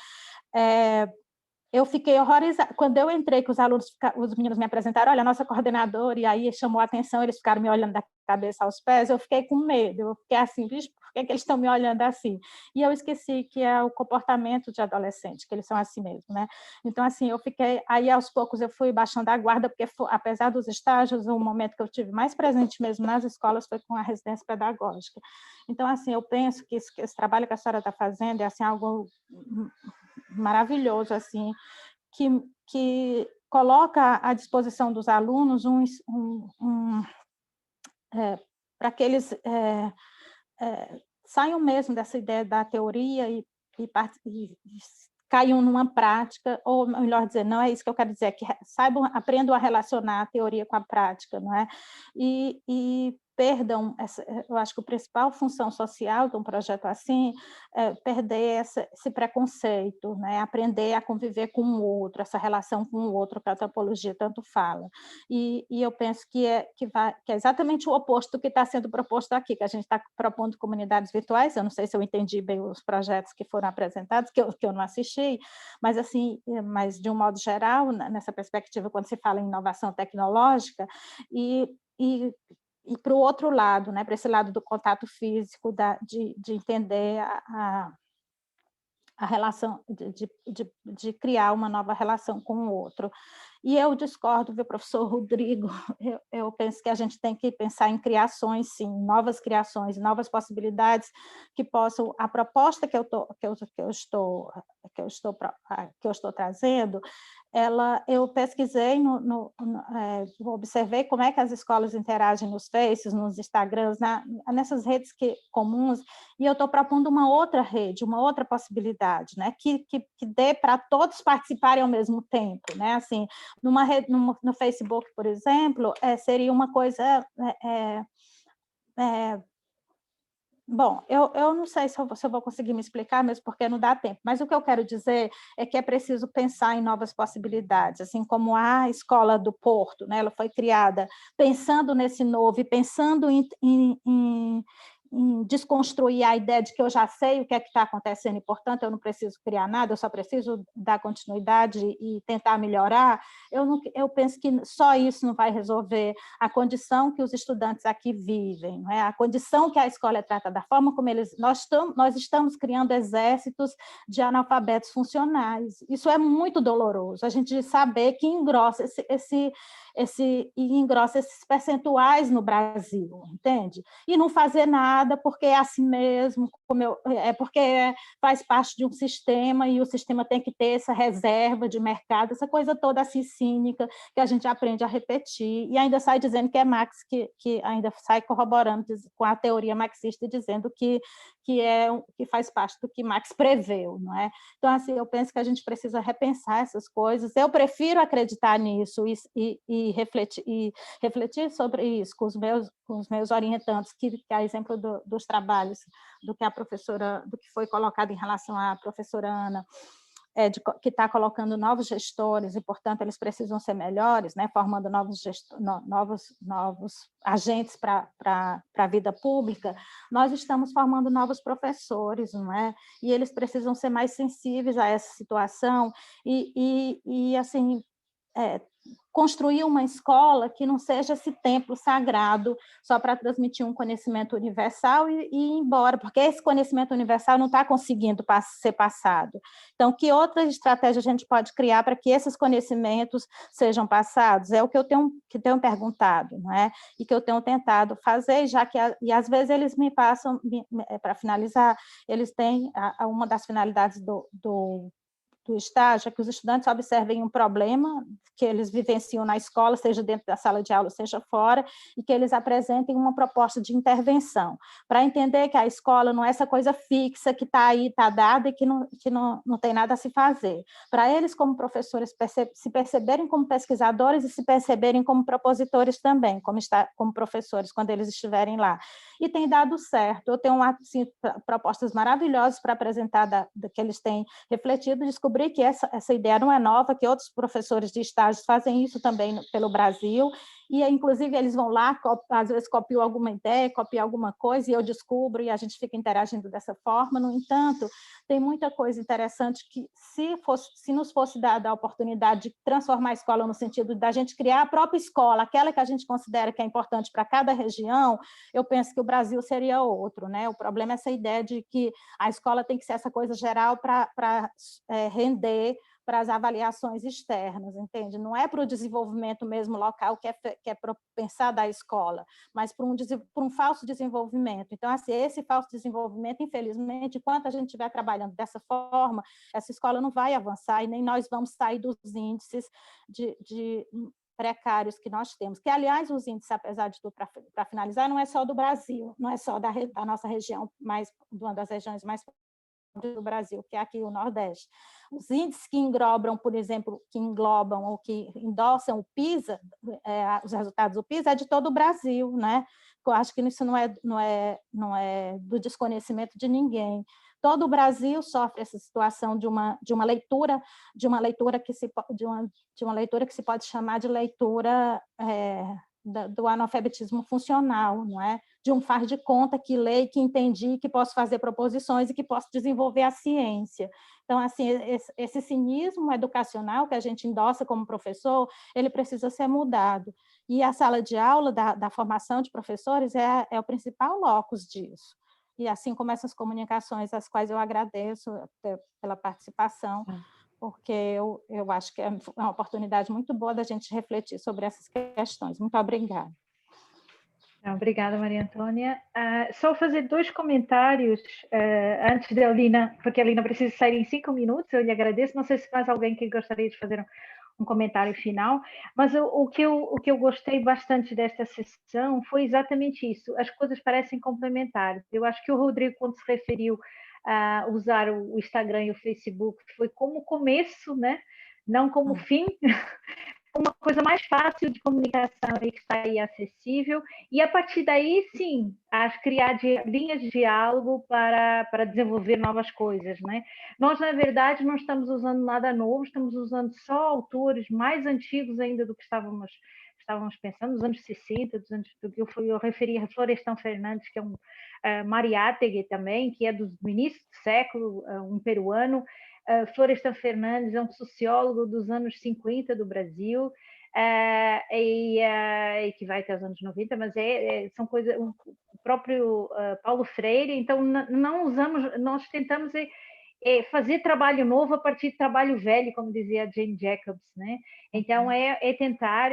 eu fiquei horrorizada. Quando eu entrei, que os meninos me apresentaram, olha, a nossa coordenadora, e aí chamou a atenção, eles ficaram me olhando da cabeça aos pés, eu fiquei com medo, eu fiquei assim, vixe, por que eles estão me olhando assim? E eu esqueci que é o comportamento de adolescente, que eles são assim mesmo, né? Então, assim, eu fiquei, aí aos poucos eu fui baixando a guarda, porque apesar dos estágios, o momento que eu tive mais presente mesmo nas escolas foi com a residência pedagógica. Então, assim, eu penso que esse trabalho que a senhora está fazendo é, assim, algo maravilhoso, assim, que coloca à disposição dos alunos para que eles saiam mesmo dessa ideia da teoria e caiam numa prática, ou melhor dizer, não é isso que eu quero dizer, é que aprendam a relacionar a teoria com a prática, não é? E perdam, eu acho que a principal função social de um projeto assim é perder esse preconceito, né? Aprender a conviver com o outro, essa relação com o outro que a antropologia tanto fala. E eu penso que é exatamente o oposto do que está sendo proposto aqui, que a gente está propondo comunidades virtuais. Eu não sei se eu entendi bem os projetos que foram apresentados, que eu não assisti, mas, assim, mas de um modo geral, nessa perspectiva, quando se fala em inovação tecnológica, e para o outro lado, né, para esse lado do contato físico, de entender a relação, de criar uma nova relação com o outro. E eu discordo, viu, professor Rodrigo, eu penso que a gente tem que pensar em criações, sim, novas criações, novas possibilidades que possam, a proposta que eu estou trazendo, eu pesquisei, observei como é que as escolas interagem nos Faces, nos Instagrams, nessas redes comuns, e eu estou propondo uma outra rede, uma outra possibilidade, né, que dê para todos participarem ao mesmo tempo, né, assim, no Facebook, por exemplo, seria uma coisa... Bom, eu não sei se eu vou conseguir me explicar, mesmo porque não dá tempo, mas o que eu quero dizer é que é preciso pensar em novas possibilidades, assim como a Escola do Porto, né? Ela foi criada pensando nesse novo e pensando em desconstruir a ideia de que eu já sei o que é que está acontecendo e, portanto, eu não preciso criar nada, eu só preciso dar continuidade e tentar melhorar. Eu penso que só isso não vai resolver a condição que os estudantes aqui vivem, não é? A condição que a escola é tratada, da forma como nós estamos criando exércitos de analfabetos funcionais. Isso é muito doloroso, a gente saber que engrossa esses percentuais no Brasil, entende? E não fazer nada porque é assim mesmo, porque faz parte de um sistema e o sistema tem que ter essa reserva de mercado, essa coisa toda assim cínica que a gente aprende a repetir, e ainda sai dizendo que é Marx, que ainda sai corroborando com a teoria marxista e dizendo que faz parte do que Marx preveu, não é? Então, assim, eu penso que a gente precisa repensar essas coisas. Eu prefiro acreditar nisso e refletir sobre isso com os meus orientantes, que a exemplo dos trabalhos do que foi colocado em relação à professora Ana, que está colocando novos gestores e, portanto, eles precisam ser melhores, né, formando novos agentes para a vida pública. Nós estamos formando novos professores, não é? E eles precisam ser mais sensíveis a essa situação e assim, construir uma escola que não seja esse templo sagrado só para transmitir um conhecimento universal e ir embora, porque esse conhecimento universal não está conseguindo ser passado. Então, que outra estratégia a gente pode criar para que esses conhecimentos sejam passados? É o que eu tenho perguntado, não é? E que eu tenho tentado fazer, e às vezes eles me passam, para finalizar, eles têm uma das finalidades do estágio é que os estudantes observem um problema que eles vivenciam na escola, seja dentro da sala de aula, seja fora, e que eles apresentem uma proposta de intervenção, para entender que a escola não é essa coisa fixa que está aí, está dada e que não tem nada a se fazer. Para eles, como professores, se perceberem como pesquisadores e se perceberem como propositores também, como professores, quando eles estiverem lá. E tem dado certo. Eu tenho assim, propostas maravilhosas para apresentar que eles têm refletido, descobri que essa ideia não é nova, que outros professores de estágios fazem isso também pelo Brasil, e inclusive eles vão lá, às vezes copiam alguma ideia, copiam alguma coisa, e eu descubro, e a gente fica interagindo dessa forma. No entanto, tem muita coisa interessante que, se nos fosse dada a oportunidade de transformar a escola no sentido da gente criar a própria escola, aquela que a gente considera que é importante para cada região, eu penso que o Brasil seria outro, né? O problema é essa ideia de que a escola tem que ser essa coisa geral para render para as avaliações externas, entende? Não é para o desenvolvimento mesmo local que é para pensar da escola, mas para um falso desenvolvimento. Então, assim, esse falso desenvolvimento, infelizmente, enquanto a gente estiver trabalhando dessa forma, essa escola não vai avançar e nem nós vamos sair dos índices de precários que nós temos, que, aliás, os índices, apesar de tudo, para finalizar, não é só do Brasil, não é só da nossa região, mas de uma das regiões mais do Brasil, que é aqui o Nordeste. Os índices que englobam, por exemplo, ou que endossam o PISA, os resultados do PISA, é de todo o Brasil, né? Eu acho que isso não é do desconhecimento de ninguém. Todo o Brasil sofre essa situação de uma leitura que se pode chamar de leitura do analfabetismo funcional, não é? De um faz de conta que lê, que entendi, que posso fazer proposições e que posso desenvolver a ciência. Então, assim, esse cinismo educacional que a gente endossa como professor, ele precisa ser mudado. E a sala de aula da formação de professores é o principal locus disso. E assim como essas comunicações, às quais eu agradeço pela participação, porque eu acho que é uma oportunidade muito boa da gente refletir sobre essas questões. Muito obrigada. Obrigada, Maria Antônia. Só fazer 2 comentários antes da Lina, porque a Lina precisa sair em 5 minutos, eu lhe agradeço. Não sei se mais alguém que gostaria de fazer um comentário final, mas o que eu gostei bastante desta sessão foi exatamente isso. As coisas parecem complementares. Eu acho que o Rodrigo, quando se referiu a usar o Instagram e o Facebook, foi como começo, né? Não como fim, uma coisa mais fácil de comunicação e que está aí acessível, e a partir daí, sim, criar linhas de diálogo para desenvolver novas coisas, né? Nós, na verdade, não estamos usando nada novo, estamos usando só autores mais antigos ainda do que estávamos pensando, nos anos 60, do que eu referi a Florestan Fernandes, que é Mariátegui também, que é do início do século, um peruano. Florestan Fernandes é um sociólogo dos anos 50 do Brasil, e que vai até os anos 90, mas são coisas... O próprio Paulo Freire, então nós tentamos fazer trabalho novo a partir de trabalho velho, como dizia a Jane Jacobs, né? Então tentar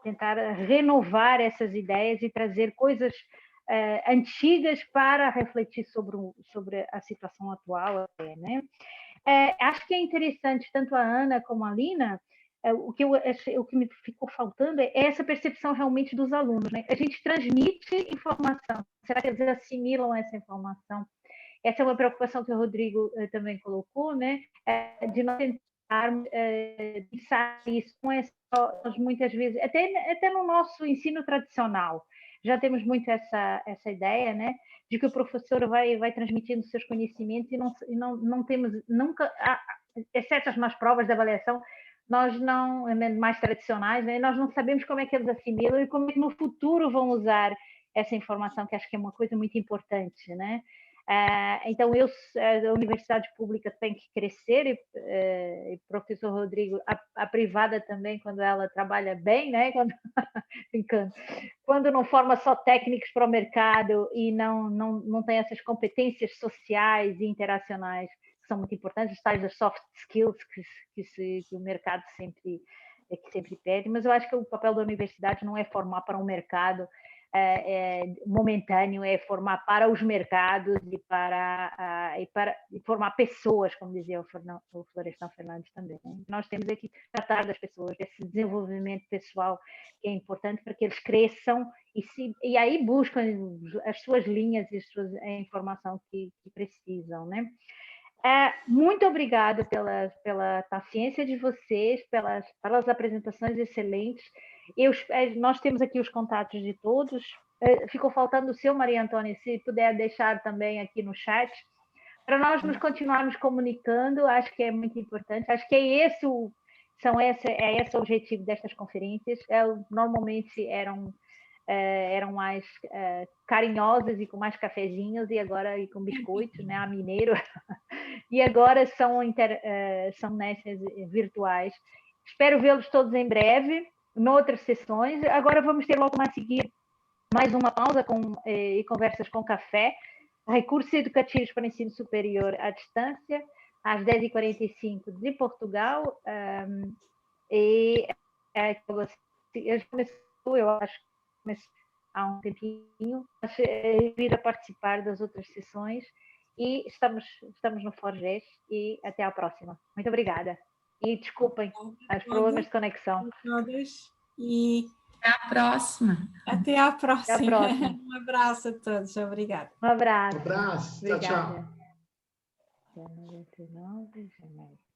tentar renovar essas ideias e trazer coisas antigas para refletir sobre a situação atual, né? Acho que é interessante, tanto a Ana como a Lina, o que me ficou faltando é essa percepção realmente dos alunos, né? A gente transmite informação, será que eles assimilam essa informação? Essa é uma preocupação que o Rodrigo também colocou, né? De nós tentarmos pensar isso, não é só, nós muitas vezes, até no nosso ensino tradicional, já temos muito essa ideia, né, de que o professor vai transmitindo seus conhecimentos e não temos nunca, exceto nas provas de avaliação, nós não, mais tradicionais, né, nós não sabemos como é que eles assimilam e como é que no futuro vão usar essa informação, que acho que é uma coisa muito importante, né? Então, a universidade pública tem que crescer, e o professor Rodrigo, a privada também, quando ela trabalha bem, né? Quando não forma só técnicos para o mercado e não tem essas competências sociais e interacionais que são muito importantes, os tais das soft skills que o mercado sempre pede, mas eu acho que o papel da universidade não é formar para um mercado momentâneo, é formar para os mercados e formar pessoas, como dizia o Florestan Fernandes também. Nós temos aqui que tratar das pessoas, desse desenvolvimento pessoal que é importante para que eles cresçam e aí buscam as suas linhas e a informação que precisam, né? Muito obrigada pela paciência de vocês, pelas apresentações excelentes. Nós temos aqui os contatos de todos. Ficou faltando o seu, Maria Antônia, se puder deixar também aqui no chat, para nós nos continuarmos comunicando, acho que é muito importante. Acho que é esse é esse o objetivo destas conferências. Normalmente eram mais carinhosas e com mais cafezinhos, e agora com biscoitos, né, a mineiro, e agora são nessas virtuais. Espero vê-los todos em breve, noutras sessões. Agora vamos ter logo a seguir mais uma pausa e conversas com café, recursos educativos para ensino superior à distância, às 10h45 de Portugal, eu acho que comecei há um tempinho, mas vir a participar das outras sessões, e estamos no Forges, e até à próxima. Muito obrigada. E desculpem os problemas de conexão. E até à próxima. Até à próxima. Um abraço a todos. Obrigada. Um abraço. Um abraço. Tchau, tchau. Obrigada.